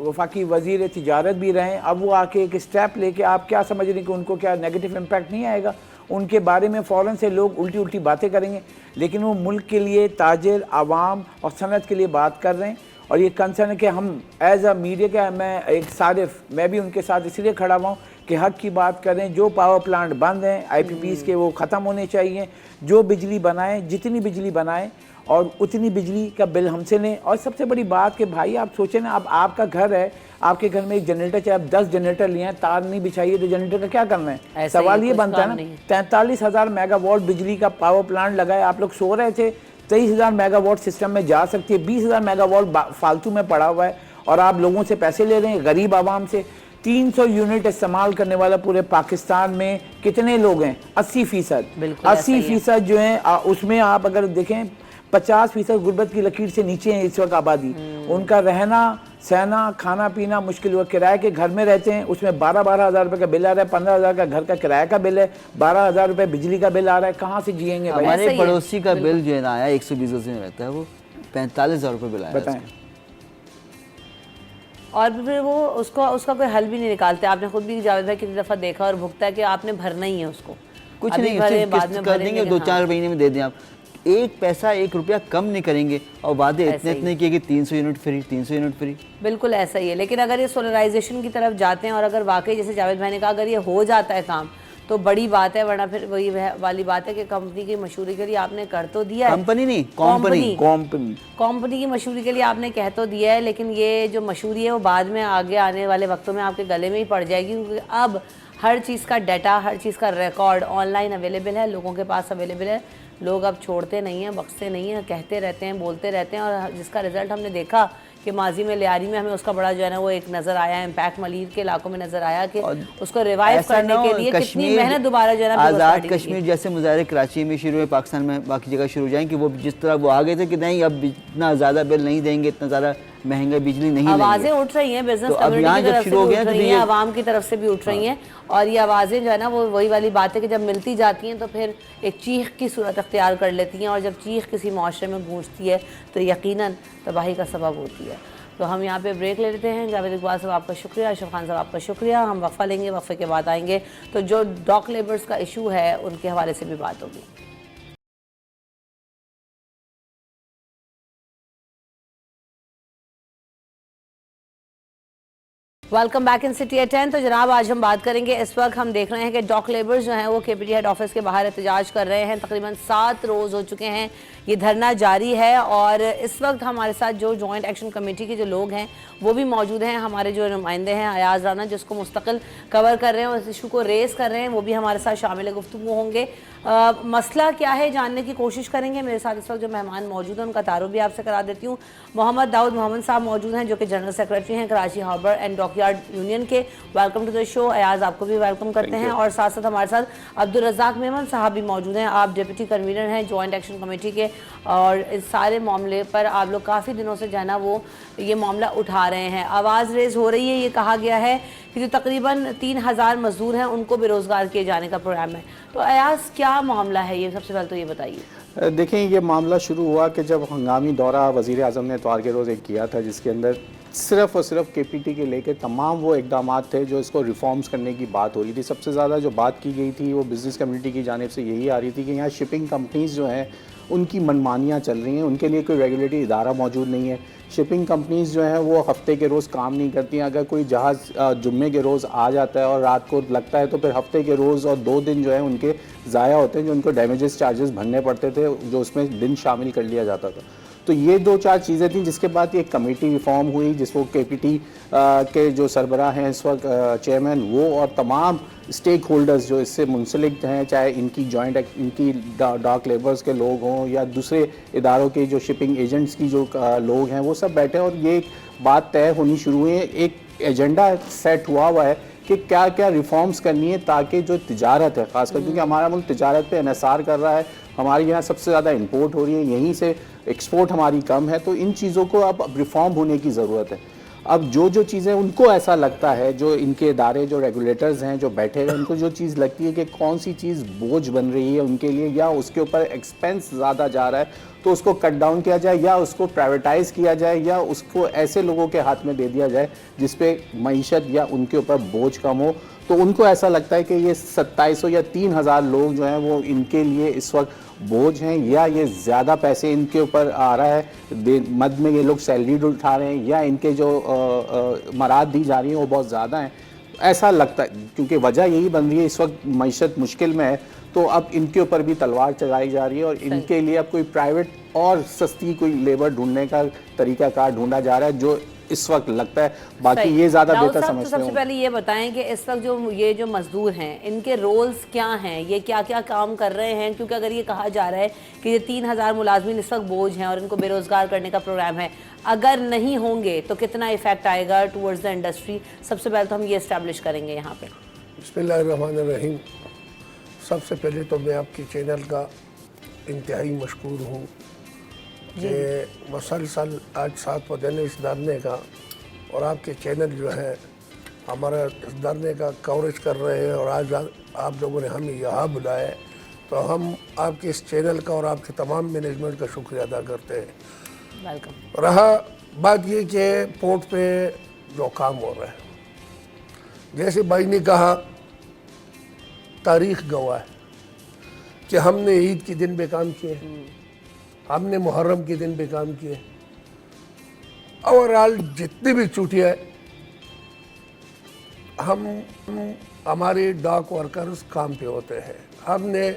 वफाकी वजीर तिजारत भी रहे, अब वो आके एक स्टेप लेके, आप क्या समझ रहे हैं कि उनको क्या नेगेटिव इम्पैक्ट नहीं आएगा? उनके बारे में फ़ौरन से लोग उल्टी उल्टी बातें करेंगे, लेकिन वो मुल्क के लिए, ताजिर, आवाम और सनत के लिए बात कर रहे हैं। और ये कंसर्न है कि हम एज अ मीडिया का, मैं एक सारिफ, मैं भी उनके साथ इसलिए खड़ा हुआ हूँ कि हक़ की बात करें। जो पावर प्लांट बंद हैं IPPs के, वो ख़त्म होने चाहिए। जो बिजली बनाएं, जितनी बिजली बनाएं, और उतनी बिजली का बिल हमसे लें। और सबसे बड़ी बात कि भाई आप सोचें ना, अब आपका घर है, आपके घर में एक जनरेटर, चाहे आप 10 जनरेटर लिए हैं, तार नहीं बिछाइए तो जनरेटर का क्या करना है? सवाल ये बनता है ना, 43,000 मेगावाट बिजली का पावर प्लांट लगाए, आप लोग सो रहे थे, 23,000 मेगावाट सिस्टम में जा सकती है, 20,000 मेगावाट फालतू में पड़ा हुआ है, और आप लोगों से पैसे ले रहे हैं, गरीब आवाम से। 300 यूनिट इस्तेमाल करने वाला पूरे पाकिस्तान में कितने लोग हैं? 80%। 80% जो है, उसमें आप अगर देखें 50% गुर्बत की लकीर से नीचे है इस वक्त आबादी। उनका रहना सहना, खाना पीना मुश्किल हुआ। किराए के घर में रहते हैं, उसमें 12-12 हज़ार रुपये का बिल आ रहा है, 15 हज़ार का घर का किराए का बिल है, 12 हज़ार रुपये बिजली का बिल आ रहा है, कहाँ से जिएंगे? हमारे पड़ोसी का बिल जो है ना आया 120 में रहता है, वो 45,000 रुपये बिल आया। बताएं। और फिर वो उसका कोई हल भी नहीं निकालते। आपने खुद भी जावेद भाई कितनी दफ़ा देखा और भुगता है कि आपने भरना ही है उसको, कुछ नहीं, बाद में कर देंगे, 2-4 महीने में दे दें आप। एक पैसा 1 रुपया कम नहीं करेंगे और वादे ऐसा इतने ही। इतने किए कि 300 यूनिट फ्री, 300 यूनिट फ्री। बिल्कुल ऐसा ही है। लेकिन अगर ये सोलराइजेशन की तरफ जाते हैं और अगर वाकई जैसे जावेद भाई ने कहा अगर ये हो जाता है काम तो बड़ी बात है, वरना फिर वही वाली बात है कि कंपनी की मशहूरी के लिए आपने कर तो दिया है, कंपनी नहीं, कंपनी कंपनी की मशहूरी के लिए आपने कह तो दिया है, लेकिन ये जो मशहूरी है वो बाद में आगे आने वाले वक्तों में आपके गले में ही पड़ जाएगी, क्योंकि अब हर चीज़ का डाटा, हर चीज़ का रिकॉर्ड ऑनलाइन अवेलेबल है, लोगों के पास अवेलेबल है। लोग अब छोड़ते नहीं हैं, बख्शते नहीं हैं, कहते रहते हैं, बोलते रहते हैं, और जिसका रिजल्ट हमने देखा कि माजी में लियारी में हमें उसका बड़ा जो है ना वो एक नज़र आया, इम्पैक्ट मलीर के इलाकों में नज़र आया कि उसको रिवाइव करने के लिए कितनी मेहनत दोबारा जो है ना आज़ाद कश्मीर जैसे मुजाहरे कराची में शुरू हुए, पाकिस्तान में बाकी जगह शुरू हो जाएं कि वो जिस तरह वो आ गए थे कि नहीं अब इतना ज़्यादा बिल नहीं देंगे, इतना ज़्यादा महंगा बिजली नहीं लेंगे। आवाज़ें उठ रही हैं बिजनेस कम्युनिटी की तरफ से भी उठ रही हैं, आवाम की तरफ से भी उठ रही हैं, और ये आवाज़ें जो है ना वो वही वाली बात है कि जब मिलती जाती हैं तो फिर एक चीख की सूरत अख्तियार कर लेती हैं, और जब चीख किसी माशरे में गूंजती है तो यकीनन तबाही का सबब होती है। तो हम यहाँ पे ब्रेक ले लेते हैं। जावेद इकबाल साहब आपका शुक्रिया, अशरफ खान साहब आपका शुक्रिया। हम वक्फा लेंगे, वक्फे के बाद आएंगे तो जो डॉक लेबर्स का इशू है उनके हवाले से भी बात होगी। Welcome back in city at 10। तो जनाब आज हम बात करेंगे, इस वक्त हम देख रहे हैं कि डॉक लेबर्स जो हैं वो केपीटी हेड ऑफिस के बाहर एहतजाज कर रहे हैं। तकरीबन 7 रोज़ हो चुके हैं ये धरना जारी है, और इस वक्त हमारे साथ जो जॉइंट एक्शन कमेटी के जो लोग हैं वो भी मौजूद हैं। हमारे जो नुमाइंदे हैं अयाज राना, जिसको मुस्तकिल कवर कर रहे हैं और इस इशू को रेस कर रहे हैं, वो भी हमारे साथ शामिल गुफ्तगू होंगे। मसला क्या है जानने की कोशिश करेंगे। मेरे साथ इस वक्त जो मेहमान मौजूद हैं उनका तारुफ भी आपसे करा देती हूँ। मोहम्मद दाऊद मोहम्मद साहब मौजूद हैं जो कि जनरल सेक्रेटरी हैं Karachi harbour and dockyard union के। Welcome to the show. Ayaz आपको भी वेलकम करते हैं, और साथ साथ हमारे साथ अब्दुल रज़ाक मेमन साहब भी मौजूद हैं। आप डिप्टी कन्वीनर हैं जॉइंट एक्शन कमेटी के, और इस सारे मामले पर आप लोग काफ़ी दिनों से जो है ना वो ये मामला उठा रहे हैं, आवाज़ रेज हो रही है। ये कहा गया है कि जो तकरीबन 3000 मजदूर हैं उनको बेरोज़गार किए जाने का प्रोग्राम है। तो अयाज क्या मामला है ये, सबसे पहले तो ये बताइए। देखें, ये मामला शुरू हुआ कि जब हंगामी दौरा वज़ीर आज़म ने इतवार के रोज़ एक किया था, जिसके अंदर सिर्फ़ और सिर्फ केपीटी के लेके तमाम वो इकदाम थे जो इसको रिफॉर्म्स करने की बात हो रही थी। सबसे ज़्यादा जो बात की गई थी वो बिज़नेस कम्युनिटी की जानिब से यही आ रही थी कि यहाँ शिपिंग कंपनीज़ जो हैं उनकी मनमानियाँ चल रही हैं, उनके लिए कोई रेगुलेटरी इदारा मौजूद नहीं है। शिपिंग कंपनीज़ जो हैं वो हफ्ते के रोज़ काम नहीं करती हैं। अगर कोई जहाज़ जुम्मे के रोज़ आ जाता है और रात को लगता है तो फिर हफ्ते के रोज़ और 2 दिन जो है उनके ज़ाया होते हैं, जो उनको डैमेजेस चार्जेस भरने पड़ते थे, जो उसमें दिन शामिल कर लिया जाता था। तो ये 2-4 चीज़ें थी, जिसके बाद एक कमेटी रिफॉर्म हुई जिसको केपीटी के जो सरबराह हैं इस वक्त चेयरमैन वो और तमाम स्टेक होल्डर्स जो इससे मुंसलिक हैं, चाहे इनकी जॉइंट इनकी डॉक लेबर्स के लोग हों या दूसरे इदारों के जो शिपिंग एजेंट्स की जो लोग हैं, वो सब बैठे और ये एक बात तय होनी शुरू हुई है। एक एजेंडा सेट हुआ है कि क्या क्या रिफॉर्म्स करनी है ताकि जो तिजारत है, ख़ासकर क्योंकि हमारा मुल्क तिजारत पे इन्हिसार कर रहा है, हमारे यहाँ सबसे ज़्यादा इंपोर्ट हो रही है, यहीं से एक्सपोर्ट हमारी कम है, तो इन चीज़ों को अब रिफॉर्म होने की ज़रूरत है। अब जो चीज़ें उनको ऐसा लगता है, जो इनके इदारे जो रेगुलेटर्स हैं जो बैठे हैं, उनको जो चीज़ लगती है कि कौन सी चीज़ बोझ बन रही है उनके लिए या उसके ऊपर एक्सपेंस ज़्यादा जा रहा है, तो उसको कट डाउन किया जाए या उसको प्राइवेटाइज़ किया जाए या उसको ऐसे लोगों के हाथ में दे दिया जाए जिस पे मईशत या उनके ऊपर बोझ कम हो। तो उनको ऐसा लगता है कि ये 2700 या 3000 लोग जो हैं वो इनके लिए इस वक्त बोझ हैं, या ये ज़्यादा पैसे इनके ऊपर आ रहा है, मद में ये लोग सैलरी उठा रहे हैं, या इनके जो मराद दी जा रही हैं वो बहुत ज़्यादा हैं, ऐसा लगता है। क्योंकि वजह यही बन रही है, इस वक्त मईशत मुश्किल में है, तो अब इनके ऊपर भी तलवार चलाई जा रही है और इनके लिए अब कोई प्राइवेट और सस्ती कोई लेबर ढूंढने का तरीकाकार ढूंढा जा रहा है, जो इस वक्त लगता है। बाकी ये ज़्यादा बेहतर समझते हैं। सबसे पहले ये बताएं कि इस वक्त जो मजदूर हैं इनके रोल्स क्या हैं, ये क्या क्या काम कर रहे हैं, क्योंकि अगर ये कहा जा रहा है कि ये 3000 मुलाजमीन इस वक्त बोझ हैं और इनको बेरोज़गार करने का प्रोग्राम है, अगर नहीं होंगे तो कितना इफेक्ट आएगा टूवर्ड्स द इंडस्ट्री। सबसे पहले तो हम ये इस्टेब्लिश करेंगे यहाँ पे। बिस्मिल्लाहिर्रहमानिर्रहीम। सबसे पहले तो मैं आपकी चैनल का इंतहाई मशकूर हूँ कि मसलसल आज 7वां दिन है इस धरने का, और आपके चैनल जो है हमारा इस धरने का कवरेज कर रहे हैं, और आज आप लोगों ने हमें यहाँ बुलाया है, तो हम आपके इस चैनल का और आपके तमाम मैनेजमेंट का शुक्रिया अदा करते हैं। वेलकम। रहा बात ये कि पोर्ट पे जो काम हो रहा है, जैसे भाई ने कहा, तारीख गवाह है कि हमने ईद के दिन पे काम किए, हमने मुहर्रम के दिन भी काम किए। ओवरऑल जितनी भी छुट्टियाँ हमारे डॉक वर्कर्स काम पे होते हैं। हमने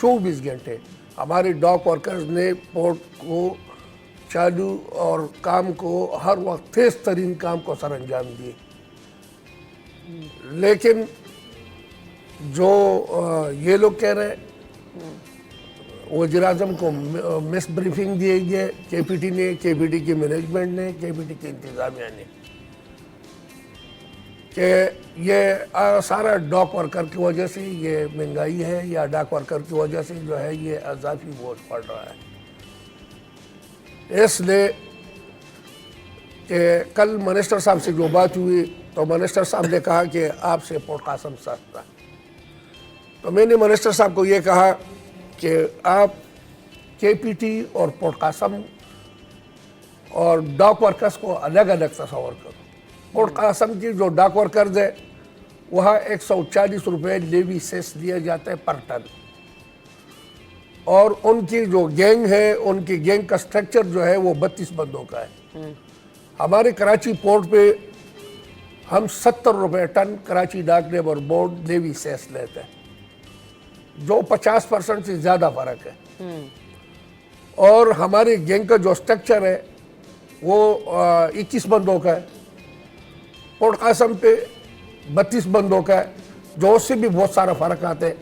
24 घंटे हमारे डॉक वर्कर्स ने पोर्ट को चालू और काम को हर वक्त तेज तरीन काम को सर अंजाम दिए। लेकिन जो ये लोग कह रहे वज़ीर-ए-आज़म को मिस ब्रीफिंग दिए गए, केपीटी ने, केपीटी की मैनेजमेंट ने, केपीटी की इंतज़ामिया ने, कि ये सारा डॉक वर्कर की वजह से ये महंगाई है या डॉक वर्कर की वजह से जो है ये अज़ाफ़ी बोझ पड़ रहा है। इसलिए कि कल मिनिस्टर साहब से जो बात हुई तो मिनिस्टर साहब ने कहा कि आपसे पोर्ट कासम सस्ता। तो मैंने मिनिस्टर साहब को ये कहा कि आप केपीटी और पोर्ट कासम और डॉक वर्कर्स को अलग अलग तस्वर करो। पोर्ट कासम की जो डॉक वर्कर्स है वहाँ 140 रुपये लेवी सेस दिया जाता है पर टन, और उनकी जो गैंग है, उनकी गैंग का स्ट्रक्चर जो है वो 32 बंदों का है। हमारे कराची पोर्ट पे हम 70 रुपये टन कराची डाक लेबर बोर्ड लेवी सेस लेते हैं, जो 50% से ज़्यादा फर्क है। और हमारे गैंग का जो स्ट्रक्चर है वो 21 बंदों का है, पोर्ट कासम पे 32 बंदों का है, जो उससे भी बहुत सारा फ़र्क आता है।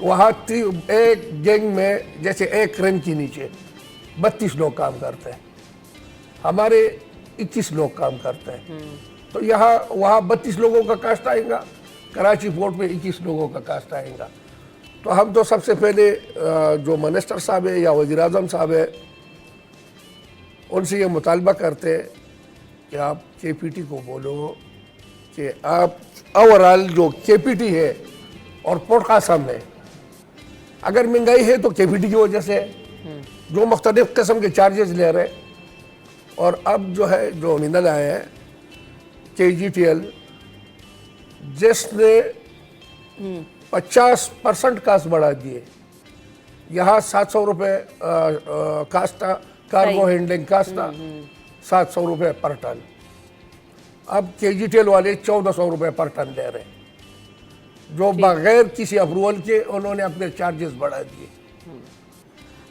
वहाँ एक गैंग में जैसे एक रन के नीचे 32 लोग काम करते हैं, हमारे 21 लोग काम करते हैं। तो यहाँ वहाँ 32 लोगों का कास्ट आएगा, कराची पोर्ट पे 21 लोगों का कास्ट आएगा। तो हम तो सबसे पहले जो मिनिस्टर साहब है या वज़ीर-ए-आज़म साहब है उनसे ये मुतालबा करते हैं कि आप केपीटी को बोलो कि आप ओवरऑल जो केपीटी है और पोर्ट कासम है, अगर महंगाई है तो केपीटी की वजह से जो मुख्तलिफ किस्म के चार्जेस ले रहे, और अब जो है जो निकल आए हैं KGTL जिसने 50% कास्ट बढ़ा दिए। यहाँ 700 रुपये कास्ट था, कार्गो हैंडलिंग कास्ट था 700 रुपये पर टन, अब KGTL वाले 1400 रुपये पर टन ले रहे हैं, जो बगैर किसी अप्रूवल के उन्होंने अपने चार्जेस बढ़ा दिए।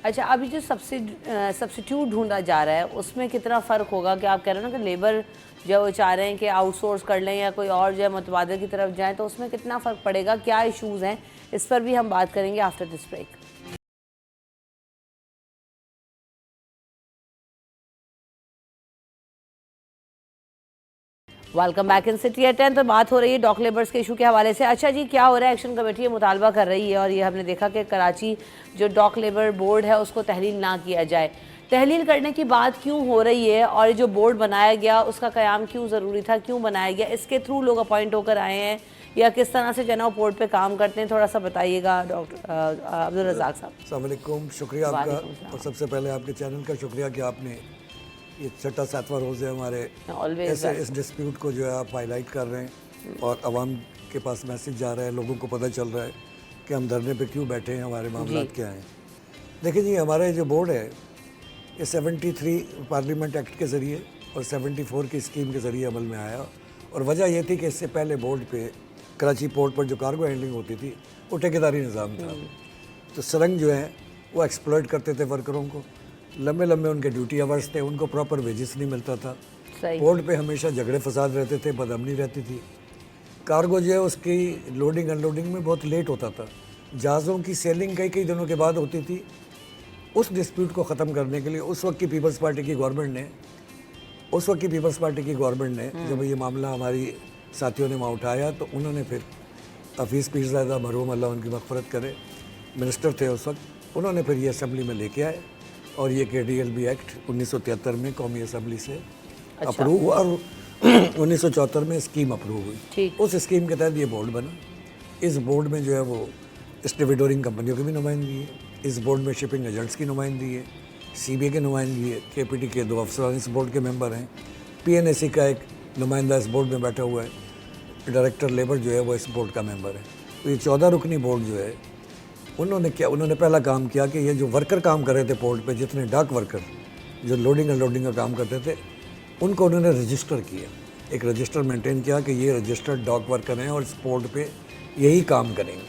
अच्छा, अभी जो सब्सिट्यूट ढूंढा जा रहा है उसमें कितना फ़र्क होगा? कि आप कह रहे हो ना कि लेबर जो वो चाह रहे हैं कि आउटसोर्स कर लें या कोई और जो है मुतबादल की तरफ जाएं, तो उसमें कितना फ़र्क पड़ेगा, क्या इश्यूज़ हैं, इस पर भी हम बात करेंगे after this break. Welcome back in city at 10। तो बात हो रही है डॉक लेबर्स के इशू के हवाले से। अच्छा जी, क्या हो रहा है? एक्शन कमेटी ये मुतालबा कर रही है और ये हमने देखा कि कराची जो डॉक लेबर बोर्ड है उसको तहलील ना किया जाए। तहलील करने की बात क्यों हो रही है और ये जो बोर्ड बनाया गया उसका क़याम क्यों ज़रूरी था, क्यों बनाया गया, इसके थ्रू लोग अपॉइंट होकर आए हैं या किस तरह से जना बोर्ड पे काम करते हैं, थोड़ा सा बताइएगा डॉक्टर अब्दुल रज़ाक साहब। अस्सलाम वालेकुम, शुक्रिया आपका, और सबसे पहले आपके चैनल का शुक्रिया कि आपने ये 6वां रोज़ है हमारे इस डिस्प्यूट को जो है आप हाईलाइट कर रहे हैं और आवाम के पास मैसेज जा रहा है, लोगों को पता चल रहा है कि हम धरने पे क्यों बैठे हैं, हमारे मामला क्या हैं। देखिए जी, हमारा जो बोर्ड है ये 73 पार्लियामेंट एक्ट के ज़रिए और 74 की स्कीम के ज़रिए अमल में आया, और वजह यह थी कि इससे पहले बोर्ड पे कराची पोर्ट पर जो कार्गो हैंडलिंग होती थी वो ठेकेदारी निज़ाम था। तो सरंग जो है वो एक्सप्लॉइट करते थे वर्करों को, लंबे लंबे उनके ड्यूटी आवर्स थे, उनको प्रॉपर वेजेस नहीं मिलता था, पोर्ट पे हमेशा झगड़े फसाद रहते थे, बदअमनी रहती थी, कार्गो जो है उसकी लोडिंग अनलोडिंग में बहुत लेट होता था, जहाज़ों की सेलिंग कई कई दिनों के बाद होती थी। उस डिस्प्यूट को ख़त्म करने के लिए उस वक्त की पीपल्स पार्टी की गवर्नमेंट ने जब ये मामला हमारी साथियों ने वहाँ उठाया तो उन्होंने फिर हफीज़ पीरज़ादा मरहूम अल्लाह उनकी मग़फ़रत करे मिनिस्टर थे उस वक्त, उन्होंने फिर ये असम्बली में लेके आए और ये KDLB एक्ट 1973 में कौमी असम्बली से अप्रूव हुआ और 1974 में स्कीम अप्रूव हुई। उस स्कीम के तहत ये बोर्ड बना। इस बोर्ड में जो है वो स्टीवेडोरिंग कंपनियों की भी नुमाइंदगी है, इस बोर्ड में शिपिंग एजेंट्स की नुमाइंदगी है, CBA की नुमाइंदगी है, KPT के 2 अफसरान इस बोर्ड के मेंबर हैं, PNAC का एक नुमाइंदा इस बोर्ड में बैठा हुआ है, डायरेक्टर लेबर जो है वो इस बोर्ड का मेंबर है। तो ये 14 रुकनी बोर्ड जो है उन्होंने पहला काम किया कि ये जो वर्कर काम कर रहे थे पोर्ट पे, जितने डाक वर्कर जो लोडिंग अनलोडिंग का काम करते थे, उनको उन्होंने रजिस्टर किया, एक रजिस्टर मेंटेन किया कि ये रजिस्टर्ड डॉक वर्कर हैं और इस पोर्ट पे यही काम करेंगे।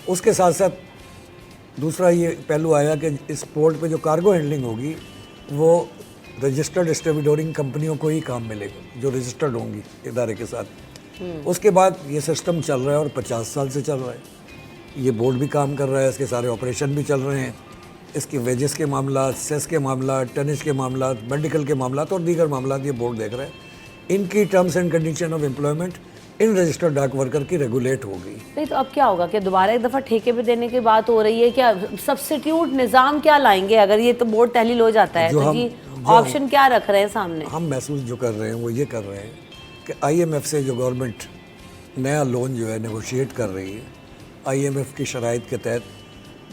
उसके साथ साथ दूसरा ये पहलू आया कि इस पोर्ट पे जो कार्गो हैंडलिंग होगी वो रजिस्टर्ड स्टेबिडोरिंग कंपनियों को ही काम मिलेगा जो रजिस्टर्ड होंगी इदारे के साथ। उसके बाद ये सिस्टम चल रहा है और 50 साल से चल रहा है। ये बोर्ड भी काम कर रहा है, इसके सारे ऑपरेशन भी चल रहे हैं, इसके वेजेस के मामला, सेस के मामला, टनिज के मामला, मेडिकल के मामला और दीगर मामला ये बोर्ड देख रहा है। इनकी terms and condition of employment in registered डाक वर्कर की रेगुलेट होगी। नहीं तो अब क्या होगा कि दोबारा एक दफ़ा ठेके पे देने की बात हो रही है, क्या सब्स्टिट्यूट निज़ाम क्या लाएंगे अगर ये तो बोर्ड तहलील हो जाता है? तो ये ऑप्शन क्या रख रहे हैं सामने? हम महसूस जो कर रहे हैं वो ये कर रहे हैं कि IMF से जो गवर्नमेंट नया लोन जो है नेगोशिएट कर रही है, IMF की शराइत के तहत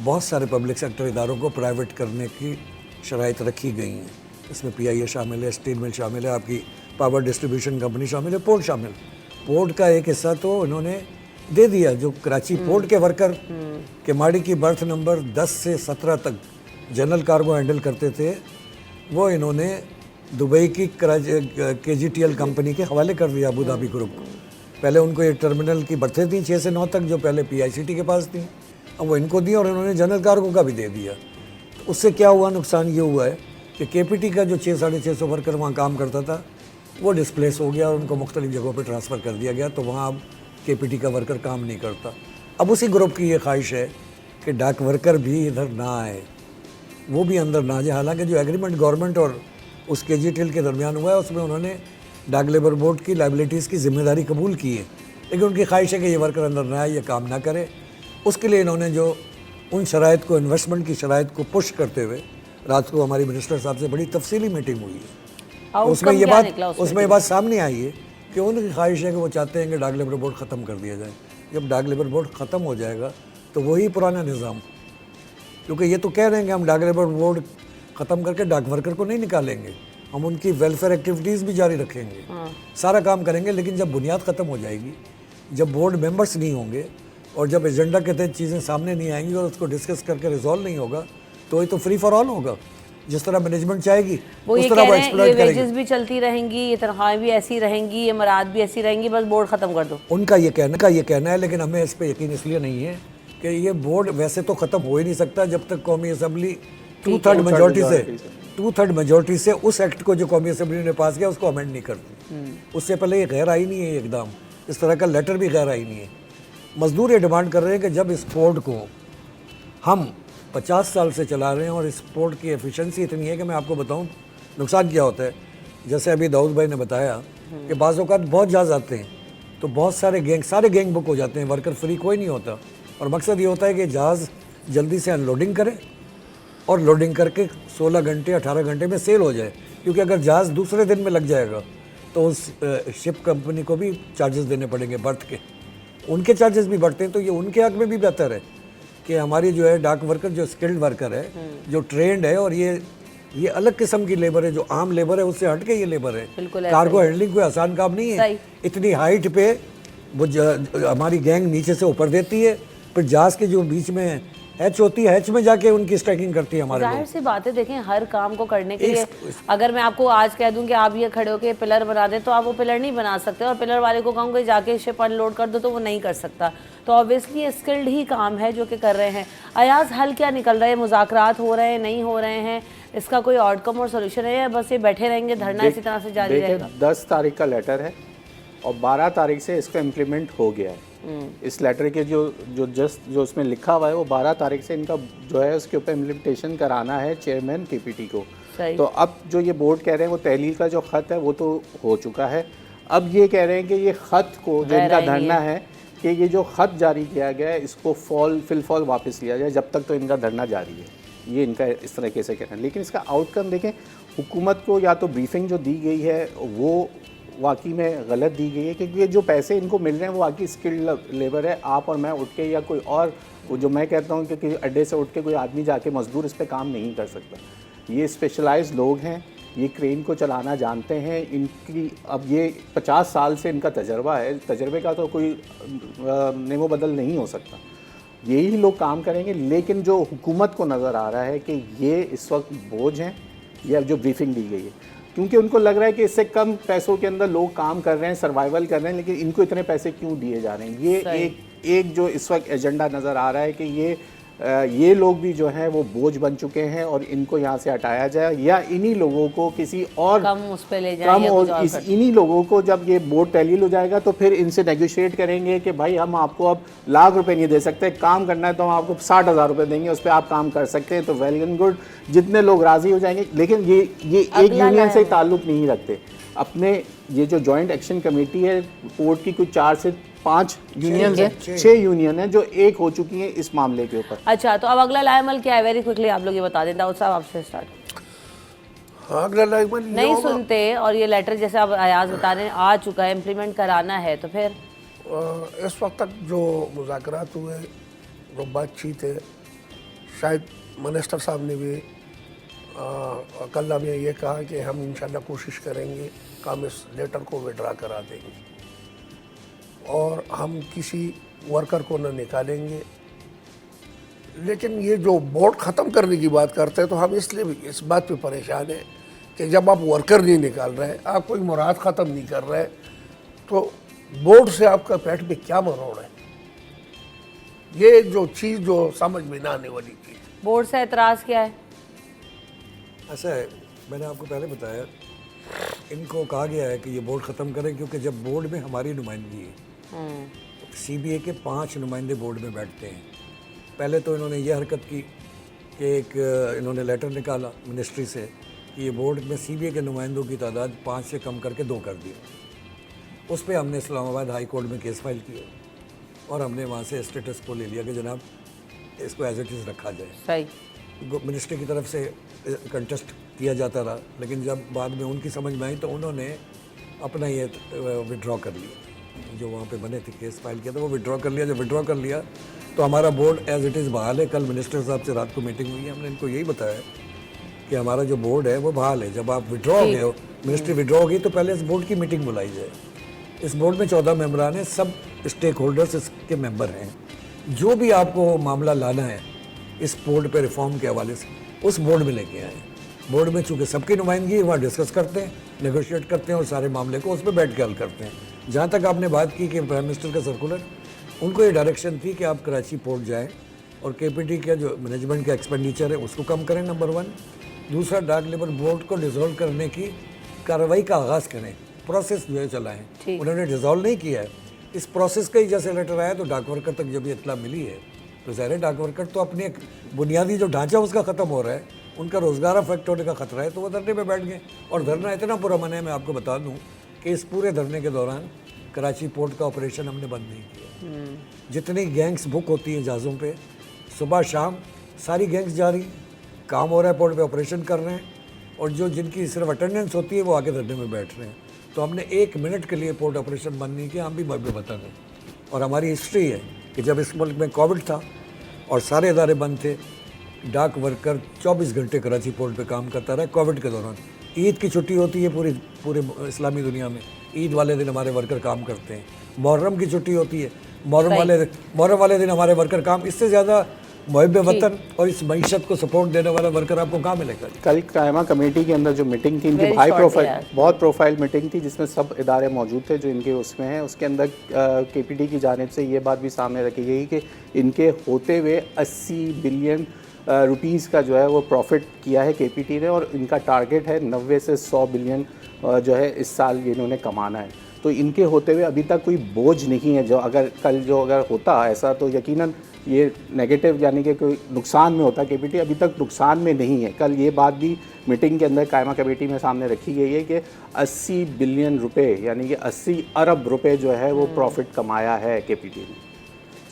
बहुत सारे पब्लिक सेक्टर इदारों को प्राइवेट करने की शराइत रखी गई हैं। इसमें PIA शामिल है, स्टील मिल शामिल है, आपकी पावर डिस्ट्रीब्यूशन कंपनी शामिल है, पोर्ट शामिल। पोर्ट का एक हिस्सा तो इन्होंने दे दिया, जो कराची पोर्ट के वर्कर केमाड़ी की बर्थ नंबर 10 से 17 तक जनरल कार्गो हैंडल करते थे, वो इन्होंने दुबई की KGTL कंपनी के हवाले कर दिया, अबू धाबी ग्रुप को। पहले उनको ये टर्मिनल की बर्थें थी 6 से 9 तक, जो पहले PICT के पास थी, अब वो इनको दी और इन्होंने जनरल कार्गो का भी दे दिया। तो उससे क्या हुआ, नुकसान ये हुआ है कि KPT का जो 600-650 वर्कर वहाँ काम करता था वो डिस्प्लेस हो गया और उनको मुख्तलिफ जगहों पर ट्रांसफ़र कर दिया गया, तो वहाँ अब KPT का वर्कर काम नहीं करता। अब उसी ग्रुप की ये ख्वाहिश है कि डाक वर्कर भी इधर ना आए, वो भी अंदर ना जाए। हालांकि जो एग्रीमेंट गवर्नमेंट और उस KGTL के दरमियान हुआ है उसमें उन्होंने डाक लेबर बोर्ड की लाइबिलिटीज़ की जिम्मेदारी कबूल की है, लेकिन उनकी ख्वाहिश है कि ये वर्कर अंदर ना आए, ये काम ना करे। उसके लिए इन्होंने जो उन शराइत को, इन्वेस्टमेंट की शराइत को पुश करते हुए, रात को हमारी मिनिस्टर साहब से बड़ी तफसीली मीटिंग हुई है, उसमें ये बात सामने आई है कि उनकी ख्वाहिश है कि वो चाहते हैं कि डाक लेबर बोर्ड ख़त्म कर दिया जाए। जब डाक लेबर बोर्ड ख़त्म हो जाएगा तो वही पुराना निज़ाम, क्योंकि ये तो कह रहे हैं कि हम डाक लेबर बोर्ड ख़त्म करके डाक वर्कर को नहीं निकालेंगे, हम उनकी वेलफेयर एक्टिविटीज़ भी जारी रखेंगे, सारा काम करेंगे, लेकिन जब बुनियाद ख़त्म हो जाएगी, जब बोर्ड मेंबर्स नहीं होंगे और जब एजेंडा के तहत चीज़ें सामने नहीं आएंगी और उसको डिस्कस करके रिजॉल्व नहीं होगा, तो ये तो फ्री फॉर ऑल होगा। जिस तरह मैनेजमेंट चाहेगी उस तरह वो एक्सप्लॉइट करेगी। वेजेस भी चलती रहेंगी, ये तनख्वाहें भी ऐसी रहेंगी, ये मराद भी ऐसी रहेंगी, बस बोर्ड ख़त्म कर दो। उनका ये कहना है, लेकिन हमें इस पर यकीन इसलिए नहीं है कि ये बोर्ड वैसे तो ख़त्म हो ही नहीं सकता जब तक कौमी असम्बली 2/3 मेजोरिटी से उस एक्ट को जो कौमी असम्बली ने पास किया उसको अमेंड नहीं करती। उससे पहले ये गैर आईनी है, एकदम इस तरह का लेटर भी गैर आईनी है। मजदूर ये डिमांड कर रहे हैं कि जब इस बोर्ड को हम 50 साल से चला रहे हैं और इस पोर्ट की एफिशिएंसी इतनी है कि मैं आपको बताऊं नुकसान क्या होता है। जैसे अभी दाऊद भाई ने बताया कि बाज़ औक़ात बहुत जहाज़ आते हैं तो बहुत सारे गैंग बुक हो जाते हैं, वर्कर फ्री कोई नहीं होता, और मकसद ये होता है कि जहाज़ जल्दी से अनलोडिंग करे और लोडिंग करके 16 घंटे 18 घंटे में सेल हो जाए, क्योंकि अगर जहाज़ दूसरे दिन में लग जाएगा तो उस शिप कंपनी को भी चार्जेस देने पड़ेंगे बर्थ के, उनके चार्जेस भी बढ़ते हैं। तो ये उनके हक़ में भी बेहतर है कि हमारी जो है डाक वर्कर जो स्किल्ड वर्कर है, जो ट्रेंड है, और ये अलग किस्म की लेबर है, जो आम लेबर है उससे हट के ये लेबर है। कार्गो हैंडलिंग कोई आसान काम नहीं है। इतनी हाइट पे वो हमारी गैंग नीचे से ऊपर देती है, फिर जहाज़ के जो बीच में हैच होती है, हैच में जाके उनकी स्ट्राइकिंग करती है हमारे लोग। जाहिर सी बात है, देखें हर काम को करने के लिए अगर मैं आपको आज कह दूं कि आप ये खड़े होकर पिलर बना दें तो आप वो पिलर नहीं बना सकते, और पिलर वाले को कहूँगा जाके शिप अनलोड कर दो तो वो नहीं कर सकता। तो ऑब्वियसली ये स्किल्ड ही काम है जो कि कर रहे हैं। अयाज, हल क्या निकल रहा है? मुज़ाकरात हो रहे हैं, नहीं हो रहे हैं? इसका कोई आउटकम और सोल्यूशन है या बस ये बैठे रहेंगे, धरना इसी तरह से जारी रहेगा? 10 तारीख का लेटर है और 12 तारीख से इसका इम्प्लीमेंट हो गया है। इस लेटर के जो उसमें लिखा हुआ है वो 12 तारीख से इनका जो है उसके ऊपर इम्प्लीमेंटेशन कराना है चेयरमैन KPT को। तो अब जो ये बोर्ड कह रहे हैं वो तहलील का जो ख़त है वो तो हो चुका है। अब ये कह रहे हैं कि ये ख़त को जो इनका धरना है कि ये जो ख़त जारी किया गया है इसको फिलफॉल वापस लिया जाए, जब तक तो इनका धरना जारी है। ये इनका इस तरीके से कहना है। लेकिन इसका आउटकम देखें, हुकूमत को या तो ब्रीफिंग जो दी गई है वो वाकई में गलत दी गई है, क्योंकि ये जो पैसे इनको मिल रहे हैं वो वाकई स्किल्ड लेबर है। आप और मैं उठ के या कोई और, जो मैं कहता हूँ कि अड्डे से उठ के कोई आदमी जाके मजदूर इस पर काम नहीं कर सकता। ये स्पेशलाइज्ड लोग हैं, ये क्रेन को चलाना जानते हैं। इनकी अब ये 50 साल से इनका तजर्बा है, तजर्बे का तो कोई नेमो बदल नहीं हो सकता। यही लोग काम करेंगे। लेकिन जो हुकूमत को नज़र आ रहा है कि ये इस वक्त बोझ हैं, या जो ब्रीफिंग दी गई है, क्योंकि उनको लग रहा है कि इससे कम पैसों के अंदर लोग काम कर रहे हैं, सर्वाइवल कर रहे हैं, लेकिन इनको इतने पैसे क्यों दिए जा रहे हैं। ये एक जो इस वक्त एजेंडा नज़र आ रहा है कि ये लोग भी जो हैं वो बोझ बन चुके हैं और इनको यहाँ से हटाया जाए, या इन्हीं लोगों को किसी और कम उस पे ले जाए, कम, या कुछ और और कर- इन्हीं लोगों को जब ये बोर्ड टैलील हो जाएगा तो फिर इनसे नेगोशिएट करेंगे कि भाई हम आपको अब ₹1,00,000 नहीं दे सकते, काम करना है तो हम आपको ₹60,000 देंगे, उस पर आप काम कर सकते हैं। तो वेल एंड गुड, जितने लोग राज़ी हो जाएंगे। लेकिन ये एक यूनियन से ताल्लुक़ नहीं रखते। अपने ये जो जॉइंट एक्शन कमेटी है पोर्ट की, कुछ 4 से 5 यूनियन है, 6 यूनियन है जो एक हो चुकी हैं इस मामले के ऊपर। अच्छा, तो अब अगला लाएमल क्या है? वेरी क्विकली आप लोग ये बता दें। दाऊद साहब आपसे स्टार्ट। हाँ, अगला लाइमल ये नहीं होगा, सुनते, और ये लेटर जैसे आप अयाज बता रहे हैं आ चुका है, इम्प्लीमेंट कराना है, तो फिर इस वक्त तक जो मुज़ाकरात हुए, जो बातचीत है, शायद मिनिस्टर साहब ने भी कल में ये कहा कि हम इंशाल्लाह कोशिश करेंगे कि हम इस लेटर को विड्रा करा देंगे और हम किसी वर्कर को न निकालेंगे। लेकिन ये जो बोर्ड ख़त्म करने की बात करते हैं तो हम इसलिए भी इस बात पे परेशान हैं कि जब आप वर्कर नहीं निकाल रहे, आप कोई मुराद ख़त्म नहीं कर रहे, तो बोर्ड से आपका पेट पे क्या मरोड़ है? ये जो चीज़ जो समझ में ना आने वाली चीज़। बोर्ड से एतराज़ क्या है? ऐसा है, मैंने आपको पहले बताया, इनको कहा गया है कि ये बोर्ड ख़त्म करें, क्योंकि जब बोर्ड में हमारी नुमाइंदगी है, CBA के 5 नुमाइंदे बोर्ड में बैठते हैं। पहले तो इन्होंने ये हरकत की कि एक इन्होंने लेटर निकाला मिनिस्ट्री से कि ये बोर्ड में CBA के नुमाइंदों की तादाद 5 से कम करके 2 कर दी। उस पर हमने इस्लामाबाद हाई कोर्ट में केस फाइल किया और हमने वहाँ से स्टेटस को ले लिया कि जनाब इसको एज इट इज़ रखा जाए। सही। मिनिस्ट्री की तरफ से कंटेस्ट किया जाता रहा, लेकिन जब बाद में उनकी समझ में आई तो उन्होंने अपना ये विड्रॉ कर लिया। जो वहाँ पे बने थे केस फाइल किया तो वो विड्रॉ कर लिया। जब विड्रॉ कर लिया तो हमारा बोर्ड एज इट इज़ बहाल है। कल मिनिस्टर साहब से रात को मीटिंग हुई है, हमने इनको यही बताया कि हमारा जो बोर्ड है वो बहाल है। जब आप विड्रॉ हो गए हो, मिनिस्ट्री विड्रॉ हो गई, तो पहले इस बोर्ड की मीटिंग बुलाई जाए। इस बोर्ड में 14 मेंबरान हैं, सब स्टेक होल्डर्स इसके मेंबर हैं। जो भी आपको मामला लाना है इस बोर्ड पे रिफॉर्म के हवाले से, उस बोर्ड में लेके आए। बोर्ड में चूँकि सबकी नुमाइंदगी, वहाँ डिस्कस करते हैं, नेगोशिएट करते हैं और सारे मामले को उस पर बैठ के हल करते हैं। जहाँ तक आपने बात की कि प्राइम मिनिस्टर का सर्कुलर, उनको ये डायरेक्शन थी कि आप कराची पोर्ट जाएँ और KPT का जो मैनेजमेंट का एक्सपेंडिचर है उसको कम करें, नंबर 1। दूसरा, डाक लेबर बोर्ड को डिसॉल्व करने की कार्रवाई का आगाज़ करें, प्रोसेस जो है चलाएँ। उन्होंने डिसॉल्व नहीं किया है। इस प्रोसेस का ही जैसे लेटर आया तो डाक वर्कर तक जब ये इतला मिली है तो ज़ाहिर है डाक वर्कर तो अपने बुनियादी जो ढांचा उसका ख़त्म हो रहा है, उनका रोज़गार अफेक्ट होने का खतरा है, तो वो धरने पे बैठ गए। और धरना इतना पुरअमन है, मैं आपको बता दूं कि इस पूरे धरने के दौरान कराची पोर्ट का ऑपरेशन हमने बंद नहीं किया। जितनी गैंग्स बुक होती हैं जहाज़ों पे, सुबह शाम सारी गैंग्स जा रही, काम हो रहा है, पोर्ट पे ऑपरेशन कर रहे हैं, और जो जिनकी सिर्फ अटेंडेंस होती है वो आके धरने में बैठ रहे हैं। तो हमने 1 मिनट के लिए पोर्ट ऑपरेशन बंद नहीं किया, हम भी बता दें। और हमारी हिस्ट्री है कि जब इस मुल्क में कोविड था और सारे इदारे बंद थे, डाक वर्कर 24 घंटे कराची पोर्ट पे काम करता रहा। कोविड के दौरान ईद की छुट्टी होती है पूरे इस्लामी दुनिया में, ईद वाले दिन हमारे वर्कर काम करते हैं। मुहर्रम की छुट्टी होती है, मुहर्रम वाले दिन हमारे वर्कर काम। इससे ज़्यादा मुहिब वतन और इस मईशत को सपोर्ट देने वाला वर्कर आपको कहाँ मिलेगा? कल कायमा कमेटी के अंदर जो मीटिंग थी, इनकी बहुत प्रोफाइल मीटिंग थी, जिसमें सब इदारे मौजूद थे जो इनके उसमें हैं। उसके अंदर KPT की जानिब से ये बात भी सामने रखी गई कि इनके होते हुए 80 बिलियन रुपीस का जो है वो प्रॉफिट किया है KPT ने, और इनका टारगेट है 90 से 100 बिलियन जो है इस साल ये इन्होंने कमाना है। तो इनके होते हुए अभी तक कोई बोझ नहीं है। जो अगर होता ऐसा तो यकीनन ये नेगेटिव यानी कि कोई नुकसान में होता KPT, अभी तक नुकसान में नहीं है। कल ये बात भी मीटिंग के अंदर कायमा कमेटी में सामने रखी गई है कि 80 बिलियन रुपए यानी कि 80 अरब रुपए जो है वो प्रॉफिट कमाया है KPT ने।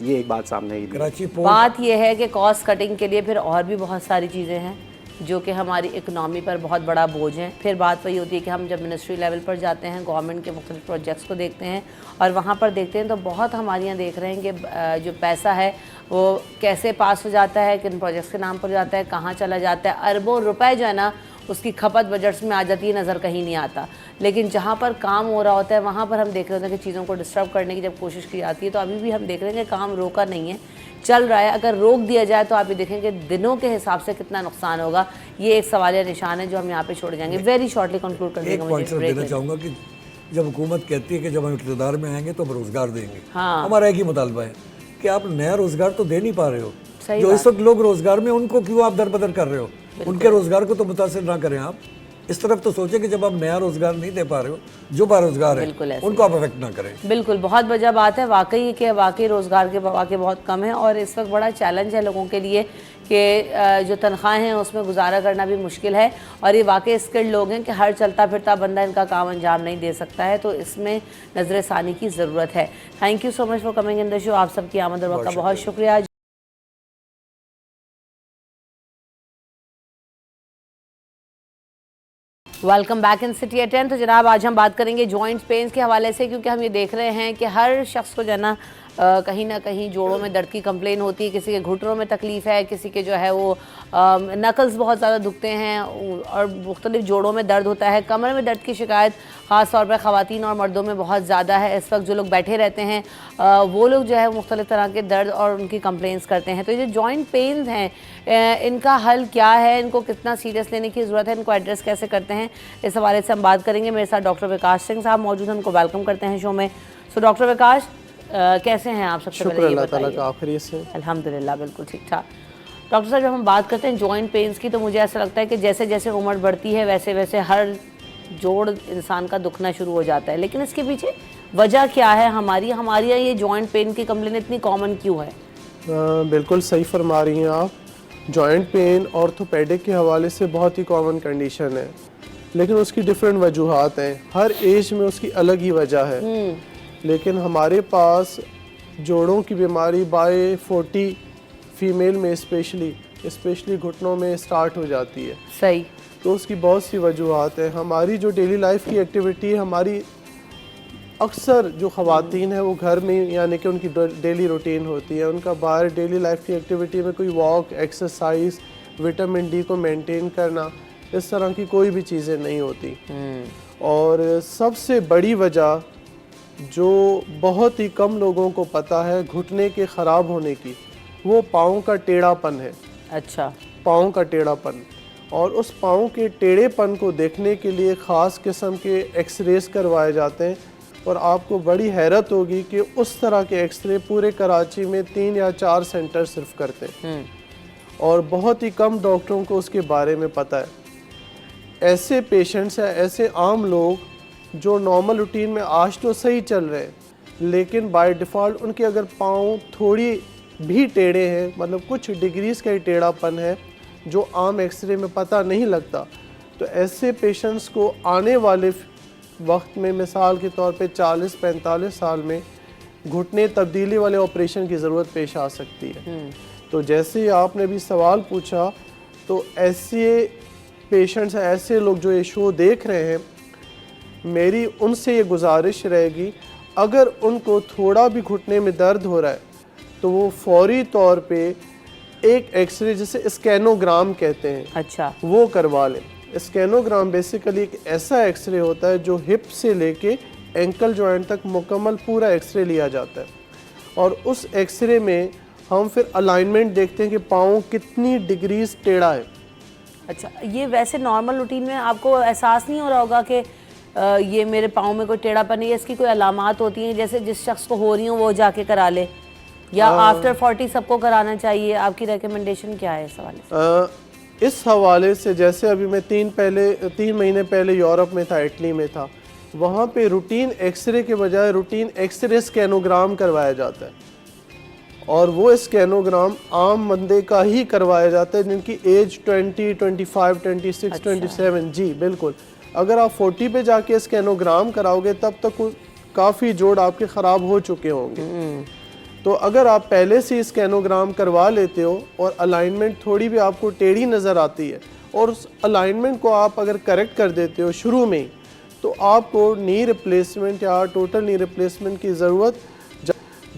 ये एक बात सामने आई। कराची पोर्ट बात यह है कि कॉस्ट कटिंग के लिए फिर और भी बहुत सारी चीज़ें हैं जो कि हमारी इकनॉमी पर बहुत बड़ा बोझ है। फिर बात वही होती है कि हम जब मिनिस्ट्री लेवल पर जाते हैं, गवर्नमेंट के मुख्तलिफ प्रोजेक्ट्स को देखते हैं और वहाँ पर देखते हैं तो बहुत हमारे यहाँ देख रहे हैं कि जो पैसा है वो कैसे पास हो जाता है, किन प्रोजेक्ट्स के नाम पर जाता है, कहाँ चला जाता है। अरबों रुपए जो है ना उसकी खपत बजट्स में आ जाती है, नज़र कहीं नहीं आता। लेकिन जहाँ पर काम हो रहा होता है वहाँ पर हम देख रहे होते हैं कि चीज़ों को डिस्टर्ब करने की जब कोशिश की जाती है, तो अभी भी हम देख रहे हैं कि काम रोका नहीं है। चल रहा है, अगर रोक दिया जाए तो आप ये देखेंगे दिनों के हिसाब से कितना नुकसान होगा। ये एक सवालिया निशान है जो हम यहाँ पे छोड़ जाएंगे। वेरी शॉर्टली कंक्लूड कर एक पॉइंट सिर्फ देना चाहूँगा कि जब हुकूमत कहती है कि जब हम इक़्तिदार में आएंगे तो हम रोज़गार देंगे, हमारा एक ही मुतालबा है कि आप नया रोज़गार तो दे नहीं पा रहे हो। जो इस वक्त लोग रोज़गार में, उनको क्यों आप दरबदर कर रहे हो? उनके रोज़गार को तो मुतासिर ना करें आप। इस तरफ तो सोचें कि जब आप नया रोज़गार नहीं दे पा रहे हो, जो बेरोज़गार है उनको आप अफेक्ट ना करें। बिल्कुल, बहुत वजह बात है वाकई कि वाकई रोज़गार के मौके बहुत कम है और इस वक्त बड़ा चैलेंज है लोगों के लिए कि जो तनख्वाहें हैं उसमें गुजारा करना भी मुश्किल है और ये वाकई स्किल्ड लोग हैं कि हर चलता फिरता बंदा इनका काम अंजाम नहीं दे सकता है, तो इसमें नज़र सानी की ज़रूरत है। Thank you so much for coming in the show. आप सबकी आमद और वक्त का बहुत शुक्रिया। Welcome back in city at 10। तो जनाब आज हम बात करेंगे जॉइंट पेन्स के हवाले से, क्योंकि हम ये देख रहे हैं कि हर शख्स को जो है ना कहीं ना कहीं जोड़ों में दर्द की कंप्लेन होती है, किसी के घुटनों में तकलीफ़ है, किसी के जो है वो नकल्स बहुत ज़्यादा दुखते हैं और मुख्तलिफ जोड़ों में दर्द होता है। कमर में दर्द की शिकायत ख़ास तौर पर ख़वातीन और मर्दों में बहुत ज़्यादा है। इस वक्त जो लोग बैठे रहते हैं वो लोग जो है मुख्तलिफ तरह के दर्द और उनकी कंप्लेंट्स करते हैं। तो ये जो जॉइंट पेन्स हैं इनका हल क्या है, इनको कितना सीरियस लेने की ज़रूरत है, इनको एड्रेस कैसे करते हैं, इस हवाले से हम बात करेंगे। मेरे साथ डॉक्टर विकास सिंह साहब मौजूद हैं, उनको वेलकम करते हैं शो में। सो डॉक्टर विकास कैसे हैं आप? सबसे पहले ये बताइए। अल्हम्दुलिल्लाह बिल्कुल ठीक ठाक। डॉक्टर साहब जब हम बात करते हैं जॉइंट पेन्स की तो मुझे ऐसा लगता है कि जैसे जैसे उम्र बढ़ती है वैसे वैसे हर जोड़ इंसान का दुखना शुरू हो जाता है, लेकिन इसके पीछे वजह क्या है? हमारी ये जॉइंट पेन की कंप्लेन इतनी कॉमन क्यों है? बिल्कुल सही फरमा रही हैं आप। जॉइंट पेन ऑर्थोपेडिक के हवाले से बहुत ही कॉमन कंडीशन है, लेकिन उसकी डिफरेंट वजूहात हैं। हर एज में उसकी अलग ही वजह है। लेकिन हमारे पास जोड़ों की बीमारी बाय 40 फीमेल में स्पेशली घुटनों में स्टार्ट हो जाती है। सही। तो उसकी बहुत सी वजूहात हैं। हमारी जो डेली लाइफ की एक्टिविटी है, हमारी अक्सर जो ख़वातीन है वो घर में, यानी कि उनकी डेली रूटीन होती है, उनका बाहर डेली लाइफ की एक्टिविटी में कोई वॉक, एक्सरसाइज, विटामिन डी को मेंटेन करना, इस तरह की कोई भी चीज़ें नहीं होती। और सबसे बड़ी वजह जो बहुत ही कम लोगों को पता है घुटने के ख़राब होने की, वो पाँव का टेढ़ापन है। अच्छा। पाँव का टेढ़ापन। और उस पाँव के टेढ़ेपन को देखने के लिए ख़ास किस्म के एक्सरेज करवाए जाते हैं और आपको बड़ी हैरत होगी कि उस तरह के एक्सरे पूरे कराची में 3 या 4 सेंटर सिर्फ करते हैं और बहुत ही कम डॉक्टरों को उसके बारे में पता है। ऐसे पेशेंट्स या ऐसे आम लोग जो नॉर्मल रूटीन में आज तो सही चल रहे हैं, लेकिन बाय डिफ़ॉल्ट उनके अगर पाँव थोड़ी भी टेढ़े हैं, मतलब कुछ डिग्रीज का ही टेढ़ापन है जो आम एक्सरे में पता नहीं लगता, तो ऐसे पेशेंट्स को आने वाले वक्त में मिसाल के तौर पे 40-45 साल में घुटने तब्दीली वाले ऑपरेशन की ज़रूरत पेश आ सकती है। तो जैसे ही आपने भी सवाल पूछा, तो ऐसे पेशेंट्स, ऐसे लोग जो ये शो देख रहे हैं, मेरी उनसे ये गुजारिश रहेगी, अगर उनको थोड़ा भी घुटने में दर्द हो रहा है तो वो फौरी तौर पे एक एक्सरे, जिसे स्कैनोग्राम कहते हैं, अच्छा, वो करवा लें। स्कैनोग्राम बेसिकली एक ऐसा एक्सरे होता है जो हिप से लेके एंकल जॉइंट तक मुकम्मल पूरा एक्सरे लिया जाता है और उस एक्सरे में हम फिर अलाइनमेंट देखते हैं कि पाँव कितनी डिग्रीज टेढ़ा है। अच्छा, ये वैसे नॉर्मल रूटीन में आपको एहसास नहीं हो रहा होगा कि ये मेरे पाँव में कोई टेढ़ापन है, इसकी कोई अलामात होती हैं, जैसे जिस शख्स को हो रही हो वो जाके करा ले, या आफ्टर 40 सबको कराना चाहिए? आपकी रिकमेंडेशन क्या है इस हवाले से? इस हवाले से जैसे अभी मैं 3 महीने पहले यूरोप में था, इटली में था, वहाँ पे रूटीन एक्सरे के बजाय रूटीन एक्सरे स्कैनोग्राम करवाया जाता है और वो स्कैनोग्राम आम बंदे का ही करवाया जाता है जिनकी एज 20, 25, 26, 27। जी बिल्कुल। अगर आप 40 पे जाके स्कैनोग्राम कराओगे तब तक काफ़ी जोड़ आपके ख़राब हो चुके होंगे। तो अगर आप पहले से स्कैनोग्राम करवा लेते हो और अलाइनमेंट थोड़ी भी आपको टेढ़ी नज़र आती है और उस अलाइनमेंट को आप अगर करेक्ट कर देते हो शुरू में ही, तो आपको नी रिप्लेसमेंट या टोटल नी रिप्लेसमेंट की ज़रूरत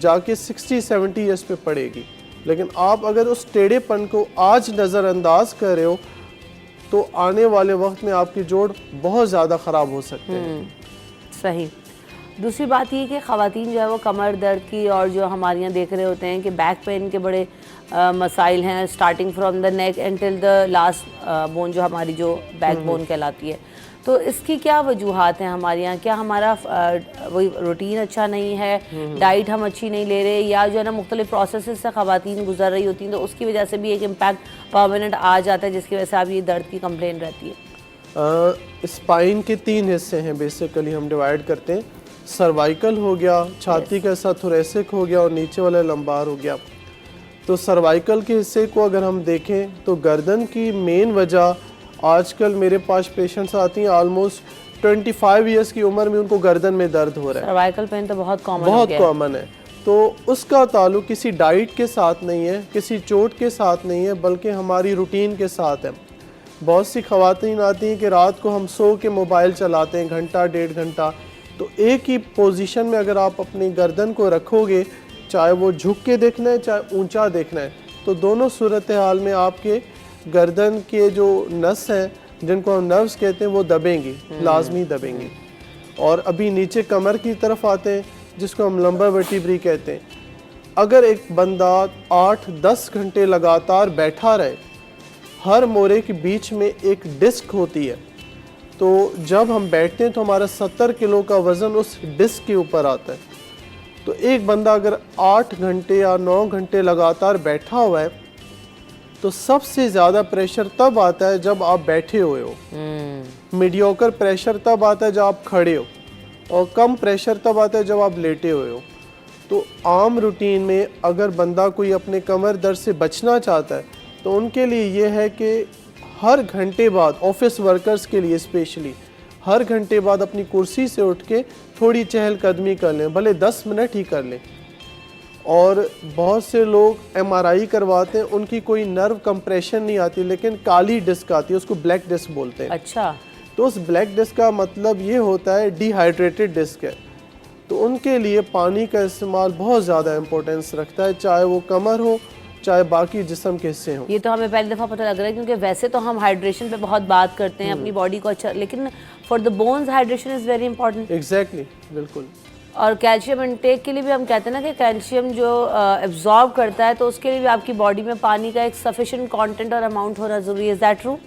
जाके 60-70 ईयर्स पे पड़ेगी। लेकिन आप अगर उस टेढ़ेपन को आज नज़रअंदाज कर रहे हो तो आने वाले वक्त में आपकी जोड़ बहुत ज़्यादा ख़राब हो सकते हैं। सही। दूसरी बात ये कि ख़वातीन जो है वो कमर दर्द की और जो हमारे यहाँ देख रहे होते हैं कि बैक पेन के बड़े मसाइल हैं, starting from the neck until the last bone जो हमारी जो बैक बोन कहलाती है। तो इसकी क्या वजूहात हैं हमारे यहाँ? क्या हमारा वही रूटीन अच्छा नहीं है, डाइट हम अच्छी नहीं ले रहे, या जो है ना मुख्तलिफ प्रोसेस से ख़वातीन गुजर रही होती हैं तो उसकी वजह से भी एक इम्पैक्ट परमानेंट आ जाता है जिसकी वजह से आप ये दर्द की कंप्लेन रहती है? स्पाइन के 3 हिस्से हैं बेसिकली, हम डिवाइड करते हैं। सर्वाइकल हो गया, छाती का हिस्सा थोरेसिक हो गया और नीचे वाला लंबार हो गया। तो सर्वाइकल के हिस्से को अगर हम देखें तो गर्दन की मेन वजह, आजकल मेरे पास पेशेंट्स आती हैं ऑलमोस्ट 25 इयर्स की उम्र में उनको गर्दन में दर्द हो रहा है। सर्वाइकल पेन तो बहुत कॉमन है। तो उसका ताल्लुक किसी डाइट के साथ नहीं है, किसी चोट के साथ नहीं है, बल्कि हमारी रूटीन के साथ है। बहुत सी ख़वातीन आती हैं कि रात को हम सो के मोबाइल चलाते हैं घंटा 1.5 घंटा, तो एक ही पोजीशन में अगर आप अपनी गर्दन को रखोगे, चाहे वो झुक के देखना है चाहे ऊंचा देखना है, तो दोनों सूरत हाल में आपके गर्दन के जो नस हैं जिनको हम नर्व्स कहते हैं वो दबेंगी, लाजमी दबेंगी। और अभी नीचे कमर की तरफ आते हैं जिसको हम लंबर वर्टिब्री कहते हैं। अगर एक बंदा 8-10 घंटे लगातार बैठा रहे, हर मोरे के बीच में एक डिस्क होती है, तो जब हम बैठते हैं तो हमारा 70 किलो का वज़न उस डिस्क के ऊपर आता है। तो एक बंदा अगर 8 घंटे या 9 घंटे लगातार बैठा हुआ है तो सबसे ज़्यादा प्रेशर तब आता है जब आप बैठे हुए हो, मीडियोकर प्रेशर तब आता है जब आप खड़े हो, और कम प्रेशर तब आता है जब आप लेटे हुए हो। तो आम रूटीन में अगर बंदा कोई अपने कमर दर्द से बचना चाहता है तो उनके लिए ये है कि हर घंटे बाद, ऑफिस वर्कर्स के लिए स्पेशली, हर घंटे बाद अपनी कुर्सी से उठ के थोड़ी चहलकदमी कर लें, भले 10 मिनट ही कर लें। और बहुत से लोग MRI करवाते हैं, उनकी कोई नर्व कंप्रेशन नहीं आती लेकिन काली डिस्क आती है, उसको ब्लैक डिस्क बोलते हैं। अच्छा। तो उस ब्लैक डिस्क का मतलब ये होता है डिहाइड्रेटेड डिस्क है। तो उनके लिए पानी का इस्तेमाल बहुत ज़्यादा इम्पोर्टेंस रखता है, चाहे वो कमर हो चाहे बाकी जिस्म के हिस्से हों। ये तो हमें पहली दफ़ा पता लग रहा है, क्योंकि वैसे तो हम हाइड्रेशन पे बहुत बात करते हैं अपनी बॉडी को अच्छा, लेकिन for the bones hydration is very important. Exactly, बिल्कुल। और कैल्शियम इनटेक के लिए भी हम कहते हैं ना कि कैल्शियम जो एब्जॉर्ब करता है, तो उसके लिए भी आपकी बॉडी में पानी का एक सफिशिएंट कंटेंट और अमाउंट होना ज़रूरी है। Is that true?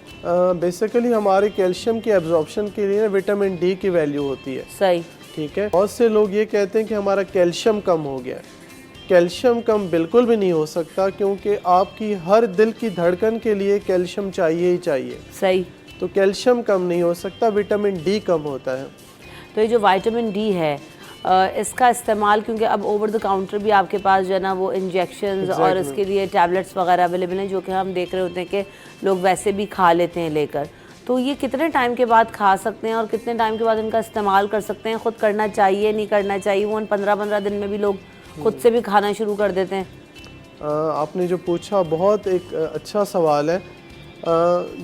बेसिकली हमारे कैल्शियम के एब्जॉर्प्शन के लिए विटामिन डी की वैल्यू होती है। सही, ठीक है। बहुत से लोग ये कहते हैं कि हमारा कैल्शियम कम हो गया है। कैल्शियम कम बिल्कुल भी नहीं हो सकता, क्योंकि आपकी हर दिल की धड़कन के लिए कैल्शियम चाहिए ही चाहिए। सही। तो कैल्शियम कम नहीं हो सकता, विटामिन डी कम होता है। तो ये जो विटामिन डी है इसका इस्तेमाल, क्योंकि अब ओवर द काउंटर भी आपके पास जो है ना वो इंजेक्शंस और इसके लिए टैबलेट्स वगैरह अवेलेबल हैं, जो कि हम देख रहे होते हैं कि लोग वैसे भी खा लेते हैं लेकर। तो ये कितने टाइम के बाद खा सकते हैं और कितने टाइम के बाद इनका इस्तेमाल कर सकते हैं? ख़ुद करना चाहिए, नहीं करना चाहिए? वो 15-15 दिन में भी लोग खुद से भी खाना शुरू कर देते हैं। आपने जो पूछा बहुत एक अच्छा सवाल है।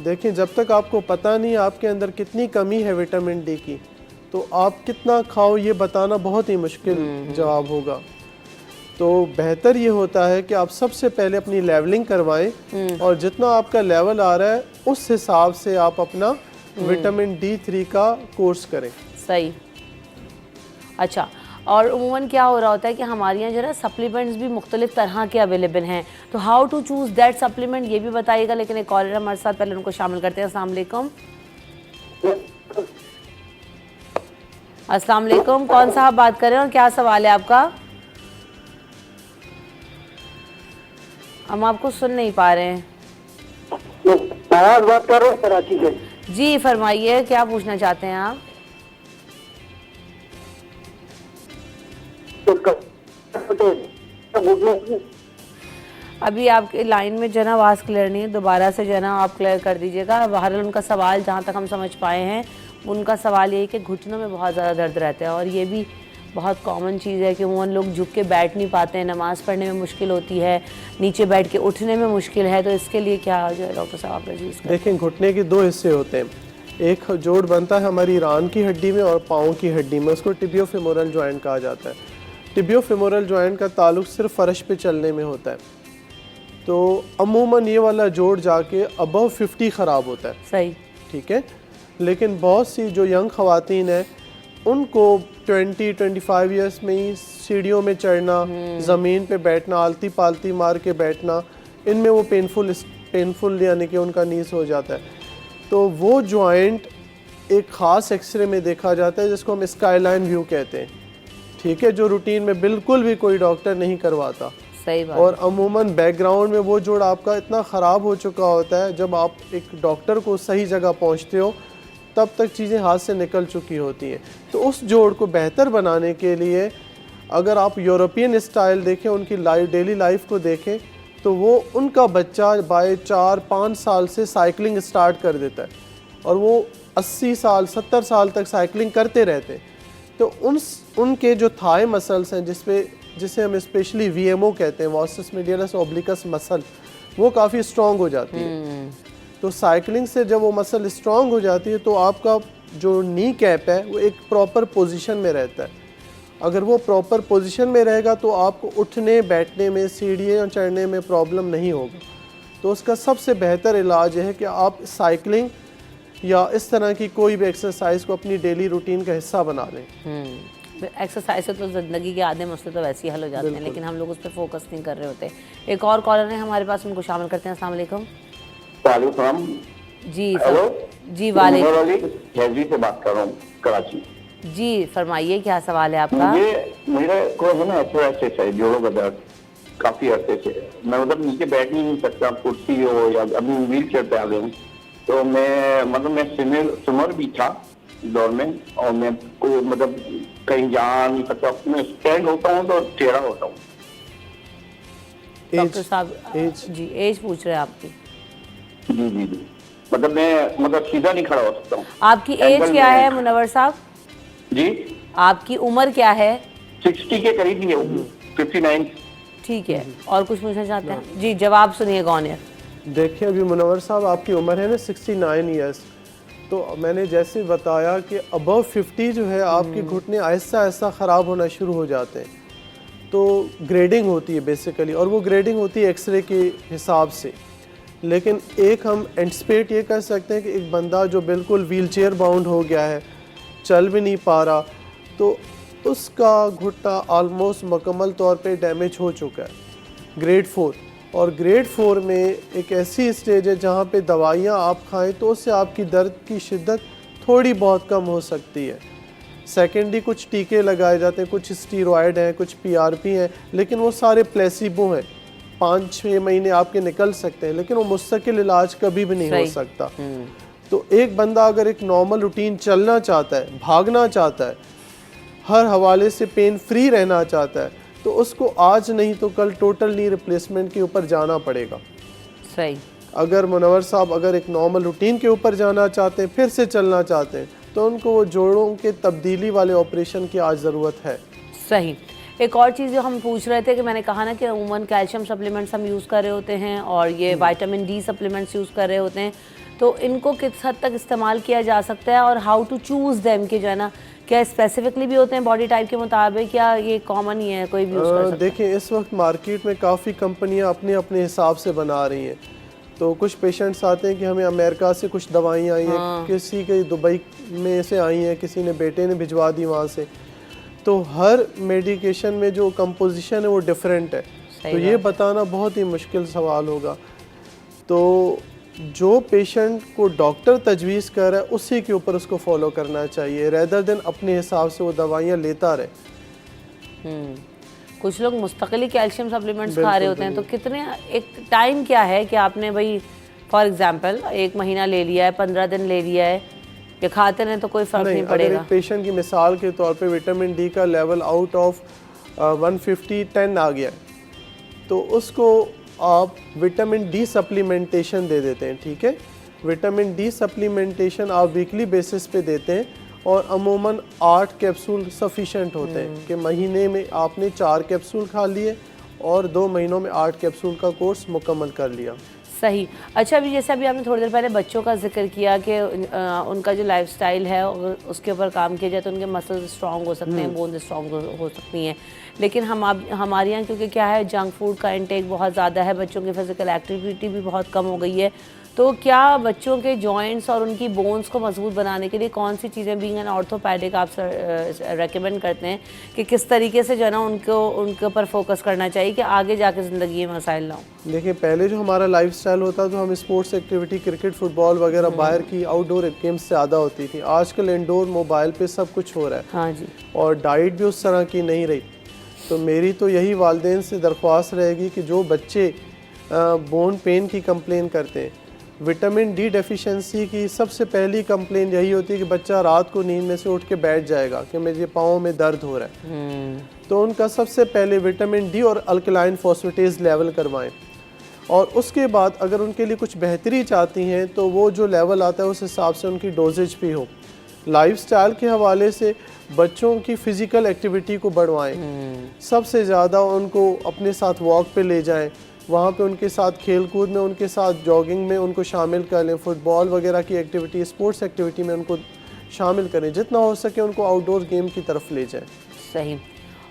देखें, जब तक आपको पता नहीं आपके अंदर कितनी कमी है विटामिन डी की, तो आप कितना खाओ ये बताना बहुत ही मुश्किल जवाब होगा। तो बेहतर ये होता है कि आप सबसे पहले अपनी लेवलिंग करवाएं और जितना आपका लेवल आ रहा है उस हिसाब से आप अपना विटामिन D3 का कोर्स करें। सही। अच्छा, और उमूमन क्या हो रहा होता है कि हमारे यहाँ जो है सप्लीमेंट्स भी मुख्तलिफ तरह के अवेलेबल हैं, तो how to choose that supplement ये भी बताइएगा। लेकिन एक कॉलर हमारे साथ, पहले उनको शामिल करते हैं। अस्सलाम वालेकुम। अस्सलाम वालेकुम, कौन सा आप बात कर रहे हैं और क्या सवाल है आपका? हम आपको सुन नहीं पा रहे हैं। बात कर रहे हैं कराची से। जी फरमाइए, क्या पूछना चाहते हैं आप? अभी आपके लाइन में जना आवाज़ क्लियर नहीं है, दोबारा से जना आप क्लियर कर दीजिएगा। बहरहाल उनका सवाल जहाँ तक हम समझ पाए हैं, उनका सवाल ये है कि घुटनों में बहुत ज़्यादा दर्द रहता है, और ये भी बहुत कॉमन चीज़ है कि उन लोग झुक के बैठ नहीं पाते हैं, नमाज़ पढ़ने में मुश्किल होती है, नीचे बैठ के उठने में मुश्किल है। तो इसके लिए क्या जो है डॉक्टर साहब आप रजीज़? देखें, घुटने के 2 हिस्से होते हैं। एक जोड़ बनता है हमारी रान की हड्डी में और पाँव की हड्डी में, उसको टिबियोफेमोरल जॉइंट कहा जाता है। टिबियोफेमोरल जॉइंट का ताल्लुक सिर्फ फर्श पे चलने में होता है। तो अमूमन ये वाला जोड़ जाके अबव 50 ख़राब होता है। सही, ठीक है। लेकिन बहुत सी जो यंग ख़वातीन हैं उनको 20-25 ईयर्स में ही सीढ़ियों में चढ़ना, ज़मीन पे बैठना, आलती पालती मार के बैठना, इनमें वो पेनफुल यानी कि उनका नीस हो जाता है। तो वो जॉइंट एक ख़ास एक्सरे में देखा जाता है जिसको हम स्काईलाइन व्यू कहते हैं, ठीक है, जो रूटीन में बिल्कुल भी कोई डॉक्टर नहीं करवाता। सही बात। और अमूमन बैकग्राउंड में वो जोड़ आपका इतना ख़राब हो चुका होता है, जब आप एक डॉक्टर को सही जगह पहुंचते हो तब तक चीज़ें हाथ से निकल चुकी होती हैं। तो उस जोड़ को बेहतर बनाने के लिए अगर आप यूरोपियन स्टाइल देखें, उनकी डेली लाइफ को देखें, तो वो उनका बच्चा बाय 4-5 साल से साइकिलिंग स्टार्ट कर देता है और वो 80 साल 70 साल तक साइकिलिंग करते रहते हैं। तो उनके जो थाई मसल्स हैं जिसे हम स्पेशली वीएमओ कहते हैं, वास्टस मीडियलिस ओब्लिकस मसल, वो काफ़ी स्ट्रॉन्ग हो जाती है। तो साइकिलिंग से जब वो मसल स्ट्रॉन्ग हो जाती है तो आपका जो नी कैप है वो एक प्रॉपर पोजीशन में रहता है। अगर वो प्रॉपर पोजीशन में रहेगा तो आपको उठने बैठने में, सीढ़ियाँ चढ़ने में प्रॉब्लम नहीं होगा। तो उसका सबसे बेहतर इलाज है कि आप साइकिलिंग या इस तरह की कोई भी एक्सरसाइज को अपनी डेली रूटीन का हिस्सा बना लें। एक्सरसाइज से तो ज़िंदगी के आधे मसले तो वैसे ही हल हो जाते हैं, लेकिन हम लोग उस पर फोकस नहीं कर रहे होते। एक और कॉलर है हमारे पास, उनको शामिल करते हैं। अस्सलाम वालेकुम। वालेकुम जी हेलो जी वालेकुम से बात कर रहा हूँ, कराची। जी फरमाइए, क्या सवाल है आपका? मेरा को है ना एक्सरसाइज है, जोड़ों का दर्द काफी अर्से से। मैं मतलब नीचे बैठ नहीं सकता, कुर्सी हो या अभी व्हील चेयर पे आ गए हूँ। तो मैं स्विमर भी था दौर में, और मैं कोई मतलब कहीं जा नहीं सकता। मैं स्टैंड होता हूँ तो टेढ़ा होता हूँ। डॉक्टर साहब जी एज पूछ रहे हैं आपकी? जी मतलब मैं सीधा नहीं खड़ा हो सकता हूँ। आपकी एज क्या है मुनव्वर साहब? जी आपकी उम्र क्या है? 60 के करीब ही है, 59। ठीक है, और कुछ पूछना चाहते हैं? जी जवाब सुनिए गौनियर। देखिए अभी मुनव्वर साहब आपकी उम्र है ना 69 ईयर्स, तो मैंने जैसे बताया कि अबव 50 जो है आपके घुटने आहिस्ता आहिस्ता ख़राब होना शुरू हो जाते हैं। तो ग्रेडिंग होती है बेसिकली, और वो ग्रेडिंग होती है एक्सरे के हिसाब से। लेकिन एक हम एंटिसिपेट ये कर सकते हैं कि एक बंदा जो बिल्कुल व्हीलचेयर बाउंड हो गया है, चल भी नहीं पा रहा, तो उसका घुटना ऑलमोस्ट मुकम्मल तौर पे डैमेज हो चुका है, ग्रेड 4। और ग्रेड 4 में एक ऐसी स्टेज है जहाँ पे दवाइयाँ आप खाएं तो उससे आपकी दर्द की शिद्दत थोड़ी बहुत कम हो सकती है। सेकेंडरी कुछ टीके लगाए जाते हैं, कुछ स्टीरॉयड हैं, कुछ पीआरपी हैं, लेकिन वो सारे प्लेसिबो हैं। 5-6 महीने आपके निकल सकते हैं, लेकिन वो मुस्तकिल इलाज कभी भी नहीं हो सकता। तो एक बंदा अगर एक नॉर्मल रूटीन चलना चाहता है, भागना चाहता है, हर हवाले से पेन फ्री रहना चाहता है, तो उसको आज नहीं तो कल टोटल नी रिप्लेसमेंट के ऊपर जाना पड़ेगा। सही। अगर मुनव्वर साहब अगर एक नॉर्मल रूटीन के ऊपर जाना चाहते हैं, फिर से चलना चाहते हैं, तो उनको वो जोड़ों के तब्दीली वाले ऑपरेशन की आज ज़रूरत है। सही। एक और चीज़ जो हम पूछ रहे थे कि मैंने कहा ना कि अमूमन कैल्शियम सप्लीमेंट्स हम यूज़ कर रहे होते हैं और ये विटामिन डी सप्लीमेंट्स यूज़ कर रहे होते हैं, तो इनको किस हद तक इस्तेमाल किया जा सकता है और हाउ टू चूज़ देम, कि जो है ना क्या स्पेसिफिकली भी होते हैं बॉडी टाइप के मुताबिक, या ये कॉमन ही है, कोई भी यूज़ कर सकता है? देखिए इस वक्त मार्केट में काफ़ी कंपनियां अपने अपने हिसाब से बना रही हैं। तो कुछ पेशेंट्स आते हैं कि हमें अमेरिका से कुछ दवाइयाँ आई हैं, किसी के दुबई में से आई हैं, किसी ने बेटे ने भिजवा दी वहाँ से। तो हर मेडिकेशन में जो कंपोजिशन है वो डिफरेंट है, तो ये बताना बहुत ही मुश्किल सवाल होगा। तो जो पेशेंट को डॉक्टर तजवीज़ कर रहा है उसी के ऊपर उसको फॉलो करना चाहिए, रेदर देन अपने हिसाब से वो दवाइयाँ लेता रहे। कुछ लोग मुस्तकिल कैल्शियम सप्लीमेंट्स खा रहे होते हैं, तो कितने, एक टाइम क्या है कि आपने भाई फॉर एग्जांपल 1 महीना ले लिया है, 15 दिन ले लिया है, या खाते रहें तो कोई फ़र्क नहीं पड़ेगा? अगर एक पेशेंट की मिसाल के तौर पे विटामिन डी का लेवल आउट ऑफ 150-10 आ गया, तो उसको आप विटामिन डी सप्लीमेंटेशन दे देते हैं, ठीक है। विटामिन डी सप्लीमेंटेशन आप वीकली बेसिस पे देते हैं, और अमूमन 8 कैप्सूल सफिशेंट होते हैं कि महीने में आपने 4 कैप्सूल खा लिए और 2 महीनों में 8 कैप्सूल का कोर्स मुकम्मल कर लिया। सही। अच्छा, अभी जैसे अभी आपने थोड़ी देर पहले बच्चों का जिक्र किया कि उनका जो लाइफस्टाइल है उसके ऊपर काम किया जाए तो उनके मसल्स स्ट्रॉन्ग हो सकते हैं, बोन्स स्ट्रॉन्ग हो सकती हैं, लेकिन हमारे यहाँ क्योंकि क्या है, जंक फूड का इंटेक बहुत ज़्यादा है, बच्चों की फिजिकल एक्टिविटी भी बहुत कम हो गई है। तो क्या बच्चों के जॉइंट्स और उनकी बोन्स को मजबूत बनाने के लिए कौन सी चीज़ें बीइंग एन ऑर्थोपैडिक आप रेकमेंड करते हैं कि किस तरीके से जो है ना उनके ऊपर फोकस करना चाहिए कि आगे जाके ज़िंदगी में मसाइल ना हो? देखिए, पहले जो हमारा लाइफस्टाइल होता तो हम स्पोर्ट्स एक्टिविटी क्रिकेट फुटबॉल वगैरह बाहर की आउटडोर गेम्स ज़्यादा होती थी। आजकल इंडोर मोबाइल पे सब कुछ हो रहा है। हाँ जी। और डाइट भी उस तरह की नहीं रही। तो मेरी तो यही वालिदैन से दरख्वास्त रहेगी कि जो बच्चे बोन पेन की कंप्लेन करते हैं, विटामिन डी डेफिशिएंसी की सबसे पहली कंप्लेन यही होती है कि बच्चा रात को नींद में से उठ के बैठ जाएगा कि मुझे पाँव में दर्द हो रहा है। तो उनका सबसे पहले विटामिन डी और अल्कलाइन फॉस्फेटेज लेवल करवाएं, और उसके बाद अगर उनके लिए कुछ बेहतरी चाहती हैं तो वो जो लेवल आता है उस हिसाब से उनकी डोजेज भी हो। लाइफस्टाइल के हवाले से बच्चों की फ़िज़िकल एक्टिविटी को बढ़वाएं। सबसे ज़्यादा उनको अपने साथ वॉक पे ले जाएं, वहाँ पे उनके साथ खेल कूद में, उनके साथ जॉगिंग में उनको शामिल कर लें, फुटबॉल वगैरह की एक्टिविटी, स्पोर्ट्स एक्टिविटी में उनको शामिल करें, जितना हो सके उनको आउटडोर गेम की तरफ ले जाएं। सही।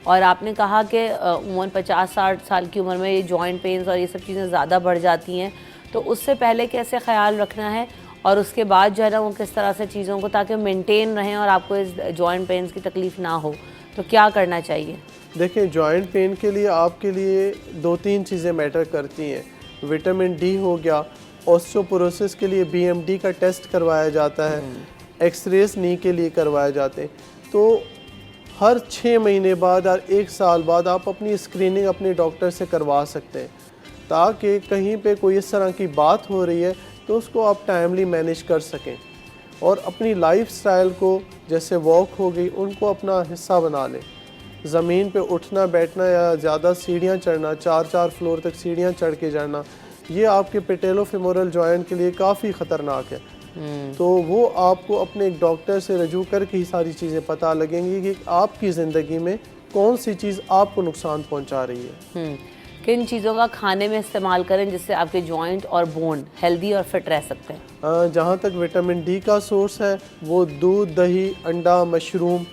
और आपने कहा कि उम्र 50-60 साल की उम्र में ये जॉइंट पेन्स और ये सब चीज़ें ज़्यादा बढ़ जाती हैं, तो उससे पहले कैसे ख्याल रखना है और उसके बाद जो है ना वो किस तरह से चीज़ों को, ताकि मेंटेन रहें और आपको इस जॉइंट पेन्स की तकलीफ़ ना हो, तो क्या करना चाहिए? देखिए, जॉइंट पेन के लिए आपके लिए 2-3 चीज़ें मैटर करती हैं। विटामिन डी हो गया, ऑस्टियोपोरोसिस के लिए बीएमडी का टेस्ट करवाया जाता है, एक्सरेस नी के लिए करवाए जाते हैं। तो हर 6 महीने बाद और 1 साल बाद आप अपनी स्क्रीनिंग अपने डॉक्टर से करवा सकते हैं, ताकि कहीं पे कोई इस तरह की बात हो रही है तो उसको आप टाइमली मैनेज कर सकें। और अपनी लाइफस्टाइल को, जैसे वॉक हो गई, उनको अपना हिस्सा बना लें। ज़मीन पे उठना बैठना या ज़्यादा सीढ़ियाँ चढ़ना, 4-4 फ्लोर तक सीढ़ियाँ चढ़ के जाना, ये आपके पेटेलोफेमोरल जॉइंट के लिए काफ़ी ख़तरनाक है। तो वो आपको अपने एक डॉक्टर से रजू करके ही सारी चीज़ें पता लगेंगी कि आपकी ज़िंदगी में कौन सी चीज़ आपको नुकसान पहुंचा रही है। किन चीज़ों का खाने में इस्तेमाल करें जिससे आपके जॉइंट और बोन हेल्दी और फिट रह सकते हैं? जहाँ तक विटामिन डी का सोर्स है वो दूध, दही, अंडा, मशरूम।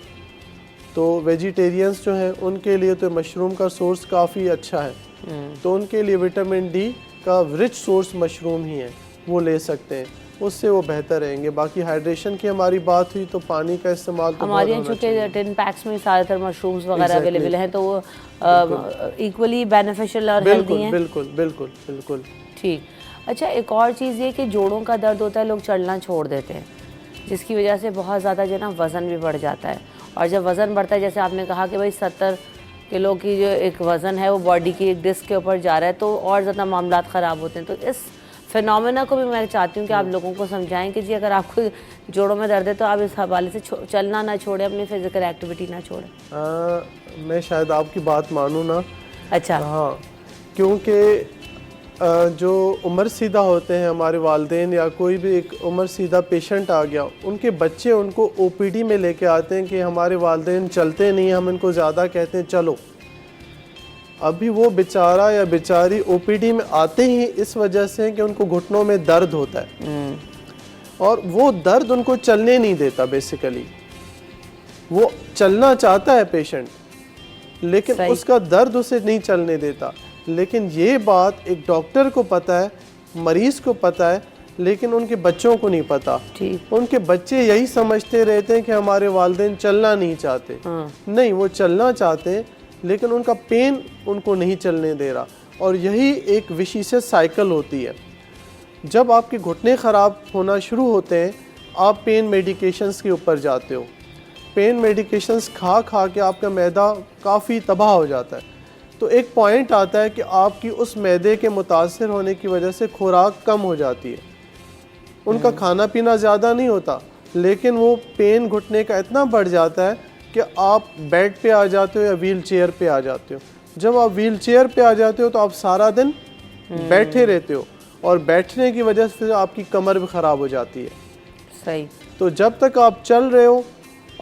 तो वेजिटेरियंस जो हैं उनके लिए तो मशरूम का सोर्स काफ़ी अच्छा है। तो उनके लिए विटामिन डी का रिच सोर्स मशरूम ही है, वो ले सकते हैं, उससे वो बेहतर रहेंगे। बाकी हाइड्रेशन की हमारी बात हुई तो पानी का इस्तेमाल तो हमारे यहाँ चूँकि टिन पैक्स में ज़्यादातर मशरूम्स वगैरह अवेलेबल हैं, तो वो इक्वली बेनिफिशियल और हेल्दी हैं। बिल्कुल बिल्कुल बिल्कुल ठीक। अच्छा, एक और चीज़ ये कि जोड़ों का दर्द होता है, लोग चलना छोड़ देते हैं, जिसकी वजह से बहुत ज़्यादा जो है ना वज़न भी बढ़ जाता है। और जब वज़न बढ़ता है, जैसे आपने कहा कि भाई 70 किलो की जो एक वज़न है वो बॉडी की एक डिस्क के ऊपर जा रहा है, तो और ज़्यादा मामलात ख़राब होते हैं। तो इस फिनोमेना को भी मैं चाहती हूँ कि आप लोगों को समझाएं कि जी अगर आपको जोड़ों में दर्द है तो आप इस हवाले से चलना ना छोड़ें, अपनी फिजिकल एक्टिविटी ना छोड़ें। मैं शायद आपकी बात मानूँ ना। अच्छा। हाँ, क्योंकि जो उम्र सीधा होते हैं हमारे वालिदैन या कोई भी एक उम्र सीधा पेशेंट आ गया, उनके बच्चे उनको ओपीडी में लेके आते हैं कि हमारे वालिदैन चलते नहीं, हम इनको ज़्यादा कहते हैं चलो। अभी वो बेचारा या बेचारी ओपीडी में आते ही इस वजह से कि उनको घुटनों में दर्द होता है, और वो दर्द उनको चलने नहीं देता। बेसिकली वो चलना चाहता है पेशेंट, लेकिन उसका दर्द उसे नहीं चलने देता। लेकिन ये बात एक डॉक्टर को पता है, मरीज़ को पता है, लेकिन उनके बच्चों को नहीं पता। उनके बच्चे यही समझते रहते हैं कि हमारे वालिदैन चलना नहीं चाहते। नहीं, वो चलना चाहते हैं, लेकिन उनका पेन उनको नहीं चलने दे रहा। और यही एक विशिष्ट साइकिल होती है। जब आपके घुटने ख़राब होना शुरू होते हैं, आप पेन मेडिकेशंस के ऊपर जाते हो। पेन मेडिकेशंस खा खा के आपका मैदा काफ़ी तबाह हो जाता है। तो एक पॉइंट आता है कि आपकी उस मैदे के मुतासिर होने की वजह से खुराक कम हो जाती है। उनका खाना पीना ज़्यादा नहीं होता, लेकिन वो पेन घुटने का इतना बढ़ जाता है कि आप बेड पे आ जाते हो या व्हील चेयर पे आ जाते हो। जब आप व्हील चेयर पे आ जाते हो तो आप सारा दिन बैठे रहते हो, और बैठने की वजह से फिर आपकी कमर भी ख़राब हो जाती है। सही। तो जब तक आप चल रहे हो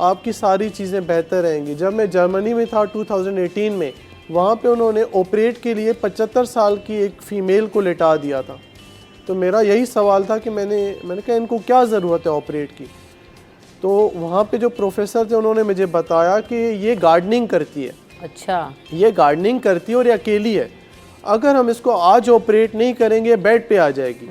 आपकी सारी चीज़ें बेहतर रहेंगी। जब मैं जर्मनी में था 2018 में, वहाँ पे उन्होंने ऑपरेट के लिए 75 साल की एक फ़ीमेल को लेटा दिया था। तो मेरा यही सवाल था कि मैंने कहा इनको क्या ज़रूरत है ऑपरेट की। तो वहाँ पे जो प्रोफेसर थे उन्होंने मुझे बताया कि ये गार्डनिंग करती है। अच्छा, ये गार्डनिंग करती है और ये अकेली है। अगर हम इसको आज ऑपरेट नहीं करेंगे बेड पे आ जाएगी,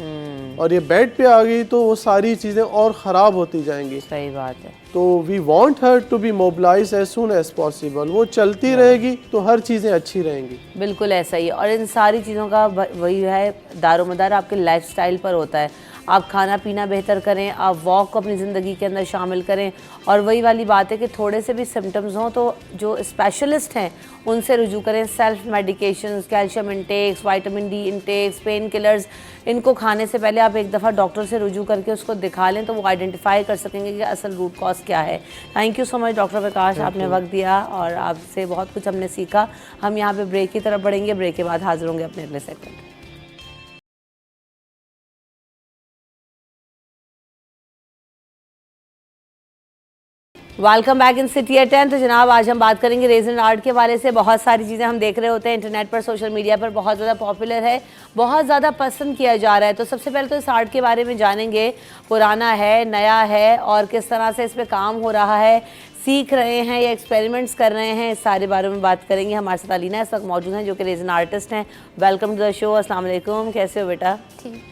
और ये बेड पे आ गई तो वो सारी चीज़ें और ख़राब होती जाएंगी। सही बात है। तो we want her to be mobilise as soon as possible. वो चलती रहेगी तो हर चीज़ें अच्छी रहेंगी। बिल्कुल ऐसा ही है, और इन सारी चीज़ों का वही है, दारोमदार आपके लाइफस्टाइल पर होता है। आप खाना पीना बेहतर करें, आप वॉक को अपनी ज़िंदगी के अंदर शामिल करें, और वही वाली बात है कि थोड़े से भी सिम्टम्स हों तो जो स्पेशलिस्ट हैं उनसे रुजू करें। Self medications, calcium Intex, vitamin D Intex, pain killers, इनको खाने से पहले आप एक दफ़ा डॉक्टर से रुजू करके उसको दिखा लें तो वो आइडेंटिफाई कर सकेंगे कि असल रूट कॉज क्या है। Thank you so much doctor Prakash, आपने वक्त दिया और आपसे बहुत कुछ हमने सीखा। हम यहाँ पे ब्रेक की तरफ बढ़ेंगे, ब्रेक के बाद हाजिर होंगे अपने अगले segment. Welcome back in city at 10। तो जनाब आज हम बात करेंगे रेजन आर्ट के बारे से। बहुत सारी चीज़ें हम देख रहे होते हैं इंटरनेट पर, सोशल मीडिया पर बहुत ज़्यादा पॉपुलर है, बहुत ज़्यादा पसंद किया जा रहा है। तो सबसे पहले तो इस आर्ट के बारे में जानेंगे, पुराना है, नया है, और किस तरह से इस पर काम हो रहा है, सीख रहे हैं या एक्सपेरिमेंट्स कर रहे हैं, इस सारे बारे में बात करेंगे। हमारे साथ अलीना इस वक्त मौजूद हैं जो कि रेजन आर्टिस्ट हैं। Welcome to the show. अस्सलाम वालेकुम, कैसे हो बेटा? ठीक।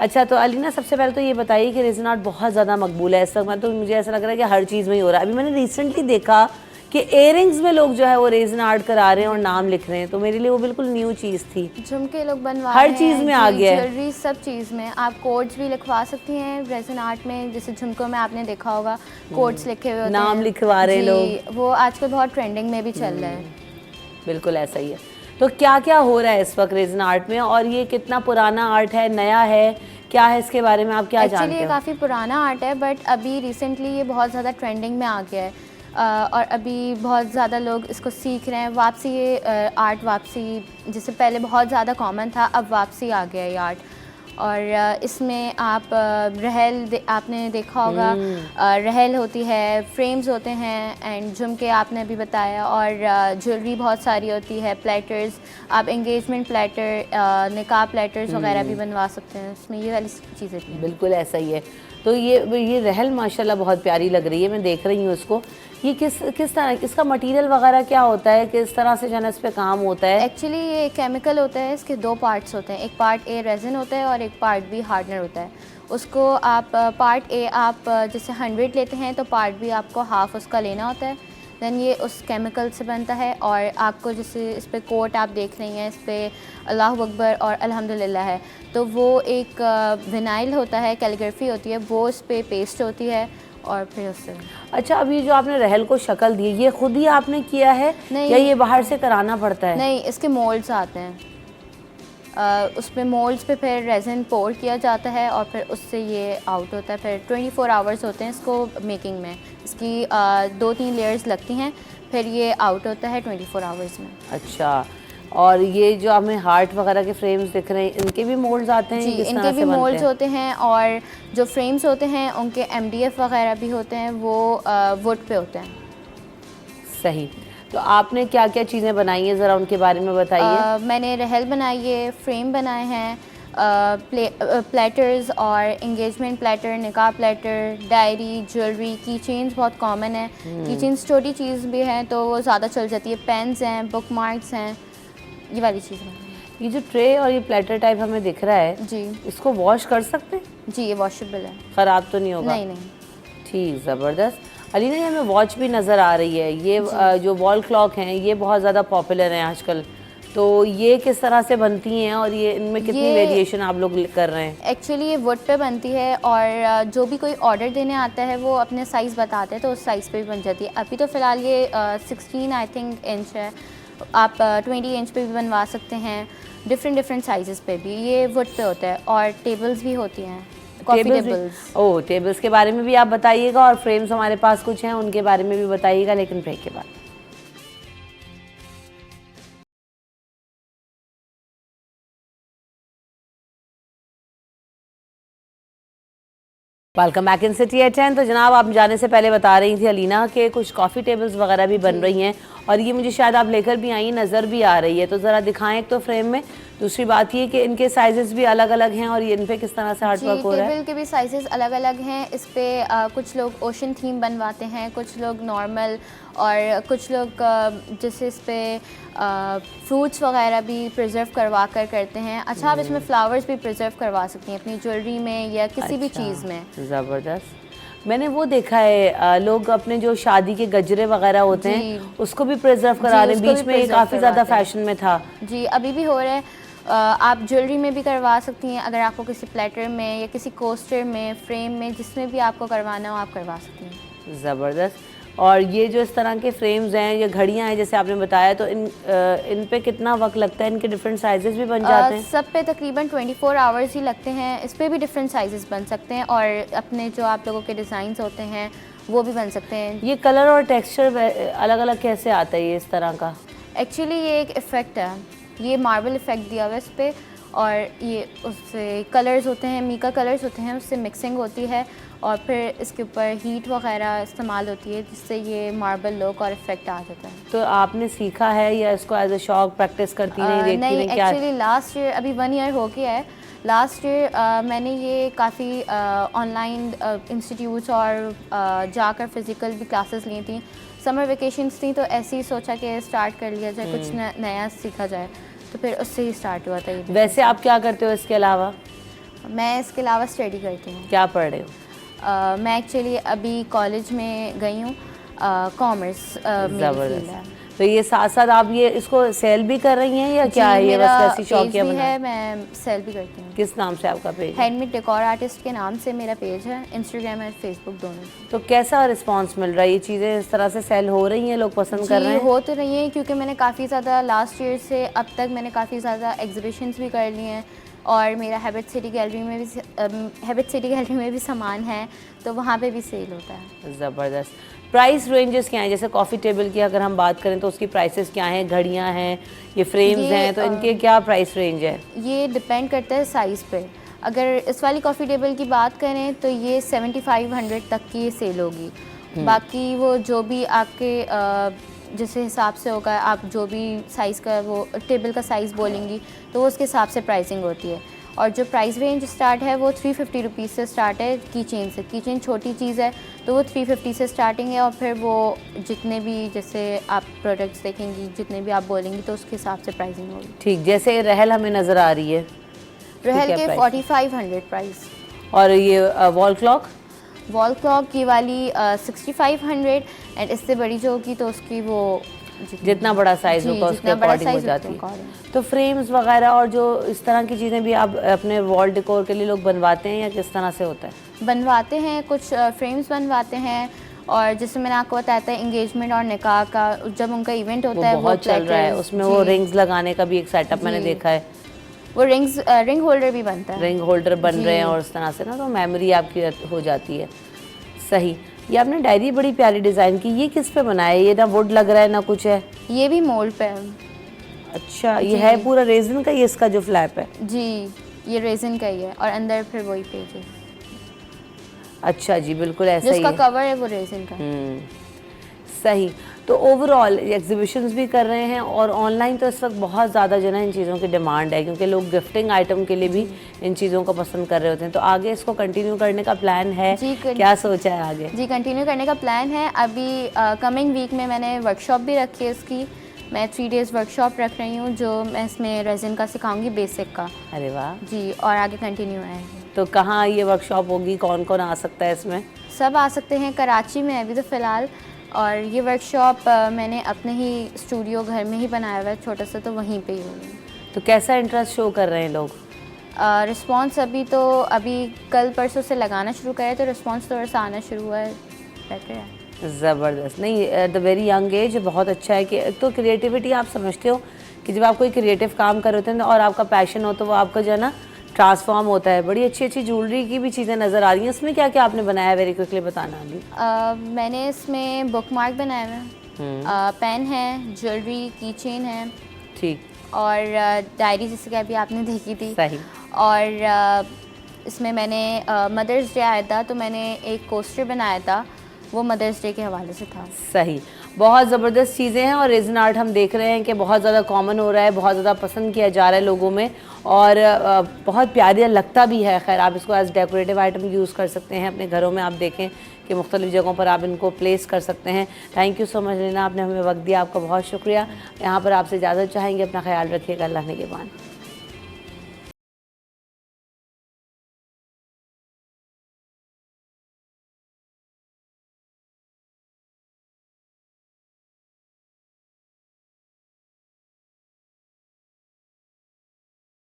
अच्छा, तो अलीना सबसे पहले तो ये बताइए कि रेजन आर्ट बहुत ज़्यादा मकबूल है इस वक्त। मैं तो मुझे ऐसा लग रहा है कि हर चीज़ में ही हो रहा है। अभी मैंने रिसेंटली देखा कि इयररिंग्स में लोग जो है वो रेजन आर्ट करा रहे हैं और नाम लिख रहे हैं, तो मेरे लिए वो बिल्कुल न्यू चीज़ थी। झुमके लोग बनवा हर रहे हैं, चीज़ में आ गया है, ज्वेलरी, सब चीज़ में। आप कोड्स भी लिखवा सकती हैं रेजन आर्ट में, जैसे झुमकों में आपने देखा होगा कोड्स लिखे हुए होते नाम हैं, लिखवा रहे जी, लोग। वो आजकल बहुत ट्रेंडिंग में भी चल रहा है। बिल्कुल ऐसा ही है। तो क्या क्या हो रहा है इस वक्त रेजन आर्ट में, और ये कितना पुराना आर्ट है, नया है, क्या है इसके बारे में आप क्या जानते एक्चुअली ये हो? काफ़ी पुराना आर्ट है, बट अभी रिसेंटली ये बहुत ज़्यादा ट्रेंडिंग में आ गया है, और अभी बहुत ज़्यादा लोग इसको सीख रहे हैं। वापसी, ये आर्ट वापसी, जैसे पहले बहुत ज़्यादा कॉमन था, अब वापसी आ गया ये आर्ट। और इसमें आप आपने देखा होगा, रहल होती है, फ्रेम्स होते हैं, एंड झुमके आपने अभी बताया, और ज्वेलरी बहुत सारी होती है, प्लेटर्स, आप एंगेजमेंट प्लेटर, निकाह प्लेटर्स वगैरह भी बनवा सकते हैं, इसमें ये वाली चीज़ें भी हैं। बिल्कुल ऐसा ही है। तो ये रहल माशाल्लाह बहुत प्यारी लग रही है, मैं देख रही हूँ इसको। ये किस तरह, इसका मटेरियल वगैरह क्या होता है, किस तरह से जो है इस पे काम होता है? एक्चुअली ये केमिकल होता है, इसके दो पार्ट्स होते हैं, एक पार्ट ए रेजिन होता है और एक पार्ट बी हार्डनर होता है। उसको आप पार्ट ए आप जैसे 100 लेते हैं तो पार्ट बी आपको हाफ़ उसका लेना होता है। दैन ये उस केमिकल से बनता है, और आपको जैसे इस पे कोट आप देख रही हैं, इस पे अल्लाह अकबर और अल्हम्दुलिल्लाह है, तो वो एक विनाइल होता है, कैलीग्राफी होती है, वो इस पे पेस्ट होती है, और फिर उससे। अच्छा, अब ये जो आपने रहल को शक्ल दी, ये खुद ही आपने किया है नहीं, या ये बाहर से कराना पड़ता है? नहीं, इसके मोल्ड्स आते हैं, उस पे मोल्ड्स पे फिर रेजिन पोर किया जाता है, और फिर उससे ये आउट होता है। फिर 24 आवर्स होते हैं इसको मेकिंग में, इसकी 2-3 लेयर्स लगती हैं, फिर ये आउट होता है 24 आवर्स में। अच्छा, और ये जो हमें हार्ट वगैरह के फ्रेम्स दिख रहे हैं, इनके भी मोल्ड्स आते हैं? जी, किस इनके तरह भी से बनते मोल्ड्स हैं? होते हैं, और जो फ्रेम्स होते हैं उनके MDF वगैरह भी होते हैं, वो वुड पे होते हैं। सही। तो आपने क्या क्या चीज़ें बनाई हैं, ज़रा उनके बारे में बताइए। मैंने रहल बनाई है, फ्रेम बनाए हैं, प्लेटर्स और एंगेजमेंट प्लेटर, निकाह प्लेटर, डायरी, ज्वेलरी, की चेन्स बहुत कॉमन है। की चेन्स छोटी चीज़ भी हैं तो वो ज़्यादा चल जाती है, पेन्स हैं, बुक मार्क्स हैं, ये वाली चीज़ें। ये जो ट्रे और ये प्लेटर टाइप हमें दिख रहा है, जी, इसको वॉश कर सकते हैं? जी, ये वॉशेबल है, ख़राब तो नहीं होगा? नहीं नहीं। ठीक, ज़बरदस्त। अलीना, ये हमें वॉच भी नज़र आ रही है, ये जो वॉल क्लॉक हैं ये बहुत ज़्यादा पॉपुलर हैं आजकल, तो ये किस तरह से बनती हैं और ये इनमें कितनी वेरिएशन आप लोग कर रहे हैं? एक्चुअली ये वुड पे बनती है, और जो भी कोई ऑर्डर देने आता है वो अपने साइज़ बताते हैं तो उस साइज़ पे भी बन जाती है। अभी तो फ़िलहाल ये 16 आई थिंक इंच है, आप 20 इंच पे भी बनवा सकते हैं, डिफरेंट साइज़ पे भी। ये वुड पे होता है, और टेबल्स भी होती हैं, कॉफ़ी टेबल्स। ओह, टेबल्स के बारे में भी आप बताइएगा, और फ्रेम्स हमारे पास कुछ हैं उनके बारे में भी बताइएगा, लेकिन ब्रेक के बाद। Welcome back in city at 10। तो जनाब, आप जाने से पहले बता रही थी अलीना कि कुछ कॉफ़ी टेबल्स वगैरह भी बन रही हैं, और ये मुझे शायद आप लेकर भी आई, नज़र भी आ रही है, तो ज़रा दिखाएं एक तो फ्रेम में। दूसरी बात ये कि इनके साइजेस भी अलग अलग हैं और ये इन पे किस तरह से आर्ट वर्क हो रहा है। टेबल के भी साइजेस अलग अलग हैं। इस पे कुछ लोग ओशन थीम बनवाते हैं, कुछ लोग नॉर्मल, और कुछ लोग जैसे इस पे फ्रूट्स वगैरह भी प्रिजर्व करवा कर करते हैं। अच्छा, आप इसमें फ्लावर्स भी प्रिजर्व करवा सकती हैं अपनी ज्वेलरी में या किसी भी चीज़ में। ज़बरदस्त। मैंने वो देखा है लोग अपने जो शादी के गजरे वगैरह होते हैं उसको भी प्रिजर्व करा रहे हैं, बीच में ये काफ़ी ज़्यादा फैशन में था। जी, अभी भी हो रहा है। आप ज्वेलरी में भी करवा सकती हैं, अगर आपको किसी प्लेटर में या किसी कोस्टर में, फ्रेम में, जिसमें भी आपको करवाना हो आप करवा सकती हैं। ज़बरदस्त। और ये जो इस तरह के फ्रेम्स हैं या घड़ियां हैं जैसे आपने बताया, तो इन पे कितना वक्त लगता है? इनके डिफरेंट साइजेस भी बन जाते हैं? सब पे तकरीबन 24 आवर्स ही लगते हैं। इस पे भी डिफरेंट साइजेस बन सकते हैं और अपने जो आप लोगों के डिज़ाइंस होते हैं वो भी बन सकते हैं। ये कलर और टेक्सचर अलग अलग कैसे आता है ये इस तरह का? एक्चुअली ये एक इफ़ेक्ट है, ये मार्बल इफ़ेक्ट दिया हुआ है इस पर, और ये उससे कलर्स होते हैं, मीका कलर्स होते हैं, उससे मिक्सिंग होती है और फिर इसके ऊपर हीट वगैरह इस्तेमाल होती है जिससे ये मार्बल लुक और इफ़ेक्ट आ जाता है। तो आपने सीखा है या इसको एज अ शौक प्रैक्टिस करती नहीं? नहीं, एक्चुअली लास्ट ईयर, अभी 1 ईयर हो गया है। लास्ट ईयर मैंने ये काफ़ी ऑनलाइन इंस्टीट्यूट्स और जाकर फिज़िकल भी क्लासेस ली थी। समर वेकेशंस थी तो ऐसे ही सोचा कि स्टार्ट कर लिया जाए, कुछ नया सीखा जाए, तो फिर उससे ही स्टार्ट हुआ था ये। वैसे आप क्या करते हो इसके अलावा? मैं इसके अलावा स्टडी करती हूँ। क्या पढ़ रहे हो? मैं एक्चुअली अभी कॉलेज में गई हूँ, कॉमर्स मेरी फील्ड है। तो ये साथ साथ आप ये इसको सेल भी कर रही हैं या क्या है? ये बस वैसी शौकिया बना है? मैं सेल भी करती हूँ। किस नाम से आपका पेज? हैंडमेड डेकोर आर्टिस्ट के नाम से मेरा पेज है, इंस्टाग्राम और फेसबुक दोनों। तो कैसा रिस्पांस मिल रहा है? ये चीज़ें इस तरह से सेल हो रही हैं, लोग पसंद कर रहे हैं? हो तो रही हैं, क्योंकि मैंने काफ़ी ज़्यादा लास्ट ईयर से अब तक मैंने काफ़ी ज़्यादा एग्जीबिशंस भी कर लिए हैं और मेरा हैबिट सिटी गैलरी में भी सामान है, तो वहाँ पे भी सेल होता है। ज़बरदस्त। प्राइस रेंजेस क्या हैं? जैसे कॉफ़ी टेबल की अगर हम बात करें तो उसकी प्राइसेस क्या हैं? घड़ियाँ हैं, ये फ्रेम्स हैं, तो इनके क्या प्राइस रेंज है? ये डिपेंड करता है साइज़ पे। अगर इस वाली कॉफ़ी टेबल की बात करें तो ये 7500 तक की सेल होगी। बाकी वो जो भी आपके जिस हिसाब से होगा, आप जो भी साइज़ का वो टेबल का साइज़ बोलेंगी तो वो उसके हिसाब से प्राइसिंग होती है। और जो प्राइस रेंज स्टार्ट है वो 350 रुपीज़ से स्टार्ट है की चेन से। की चेन छोटी चीज़ है तो वो 350 से स्टार्टिंग है, और फिर वो जितने भी जैसे आप प्रोडक्ट्स देखेंगी, जितने भी आप बोलेंगी तो उसके हिसाब से प्राइसिंग होगी। ठीक, जैसे रहल हमें नज़र आ रही है, रहल के 4500 प्राइस। और ये वॉल क्लॉक की वाली 6500, एंड इससे बड़ी जो होगी तो उसकी वो जितना बड़ा साइज होगा उसके अकॉर्डिंग हो जाती है। तो फ्रेम्स वगैरह और जो इस तरह की चीज़ें भी आप अपने वॉल डेकोर के लिए लोग बनवाते हैं या किस तरह से होता है? बनवाते हैं, कुछ फ्रेम्स बनवाते हैं, और जैसे मैंने आपको बताया था एंगेजमेंट और निकाह का जब उनका इवेंट होता है वो बहुत चल रहा है, उसमें वो रिंग्स लगाने का भी एक सेटअप मैंने देखा है। वो रिंग होल्डर भी बनता है, रिंग होल्डर बन रहे हैं और इस तरह से ना तो मेमोरी आपकी हो जाती है। सही। ये आपने डायरी बड़ी प्यारी डिज़ाइन की, ये किस पे बनाया है? ये ना वुड लग रहा है ना कुछ है। ये भी मोल्ड पे है। अच्छा, ये है पूरा रेजिन का, ये इसका जो फ्लैप है? जी, ये रेजिन का ही है और अंदर फिर वही पेज है। अच्छा जी, बिल्कुल ऐसा ही है। जिसका कवर है वो रेजिन का। सही। तो ओवरऑल एग्जीबिशंस भी कर रहे हैं और ऑनलाइन तो इस वक्त बहुत ज़्यादा जो है इन चीज़ों की डिमांड है, क्योंकि लोग गिफ्टिंग आइटम के लिए भी इन चीज़ों को पसंद कर रहे होते हैं। तो आगे इसको कंटिन्यू करने का प्लान है? क्या सोचा है आगे? जी, कंटिन्यू करने का प्लान है। अभी कमिंग वीक में मैंने वर्कशॉप भी रखी है इसकी। मैं 3 डेज़ वर्कशॉप रख रही हूँ जो मैं इसमें रेजिन का सिखाऊंगी, बेसिक का। अरे वाह जी। और आगे कंटिन्यू है। तो कहाँ ये वर्कशॉप होगी, कौन कौन आ सकता है इसमें? सब आ सकते हैं, कराची में अभी तो फ़िलहाल। और ये वर्कशॉप मैंने अपने ही स्टूडियो घर में ही बनाया हुआ है छोटा सा, तो वहीं पे ही होगी। तो कैसा इंटरेस्ट शो कर रहे हैं लोग? रिस्पांस अभी कल परसों से लगाना शुरू करे तो रिस्पांस थोड़ा सा आना शुरू हुआ है, बेटर है। ज़बरदस्त। नहीं, at the very young age बहुत अच्छा है कि तो क्रिएटिविटी आप समझते हो कि जब आप कोई क्रिएटिव काम कर रहे होते हैं और आपका पैशन हो तो वो आपका जो है ना ट्रांसफॉर्म होता है। बड़ी अच्छी अच्छी ज्वेलरी की भी चीज़ें नज़र आ रही हैं। इसमें क्या क्या आपने बनाया है, वेरी क्विकली बताना अभी। मैंने इसमें बुक मार्क बनाया हुआ है, पेन है, ज्वेलरी, की चेन है, ठीक, और डायरी जैसे कि अभी आपने देखी थी। सही। और इसमें मैंने मदर्स डे आया था तो मैंने एक कोस्टर बनाया था वो मदर्स डे के हवाले से था। सही, बहुत ज़बरदस्त चीज़ें हैं और रेज़न आर्ट हम देख रहे हैं कि बहुत ज़्यादा कॉमन हो रहा है, बहुत ज़्यादा पसंद किया जा रहा है लोगों में और बहुत प्यारा लगता भी है। खैर आप इसको एज डेकोरेटिव आइटम यूज़ कर सकते हैं अपने घरों में, आप देखें कि मुख्तलिफ़ जगहों पर आप इनको प्लेस कर सकते हैं। Thank you so much Leena, आपने हमें वक्त दिया, आपका बहुत शुक्रिया। यहाँ पर आपसे इजाज़त चाहेंगे, अपना ख्याल रखिएगा, अल्लाह ने के बाद।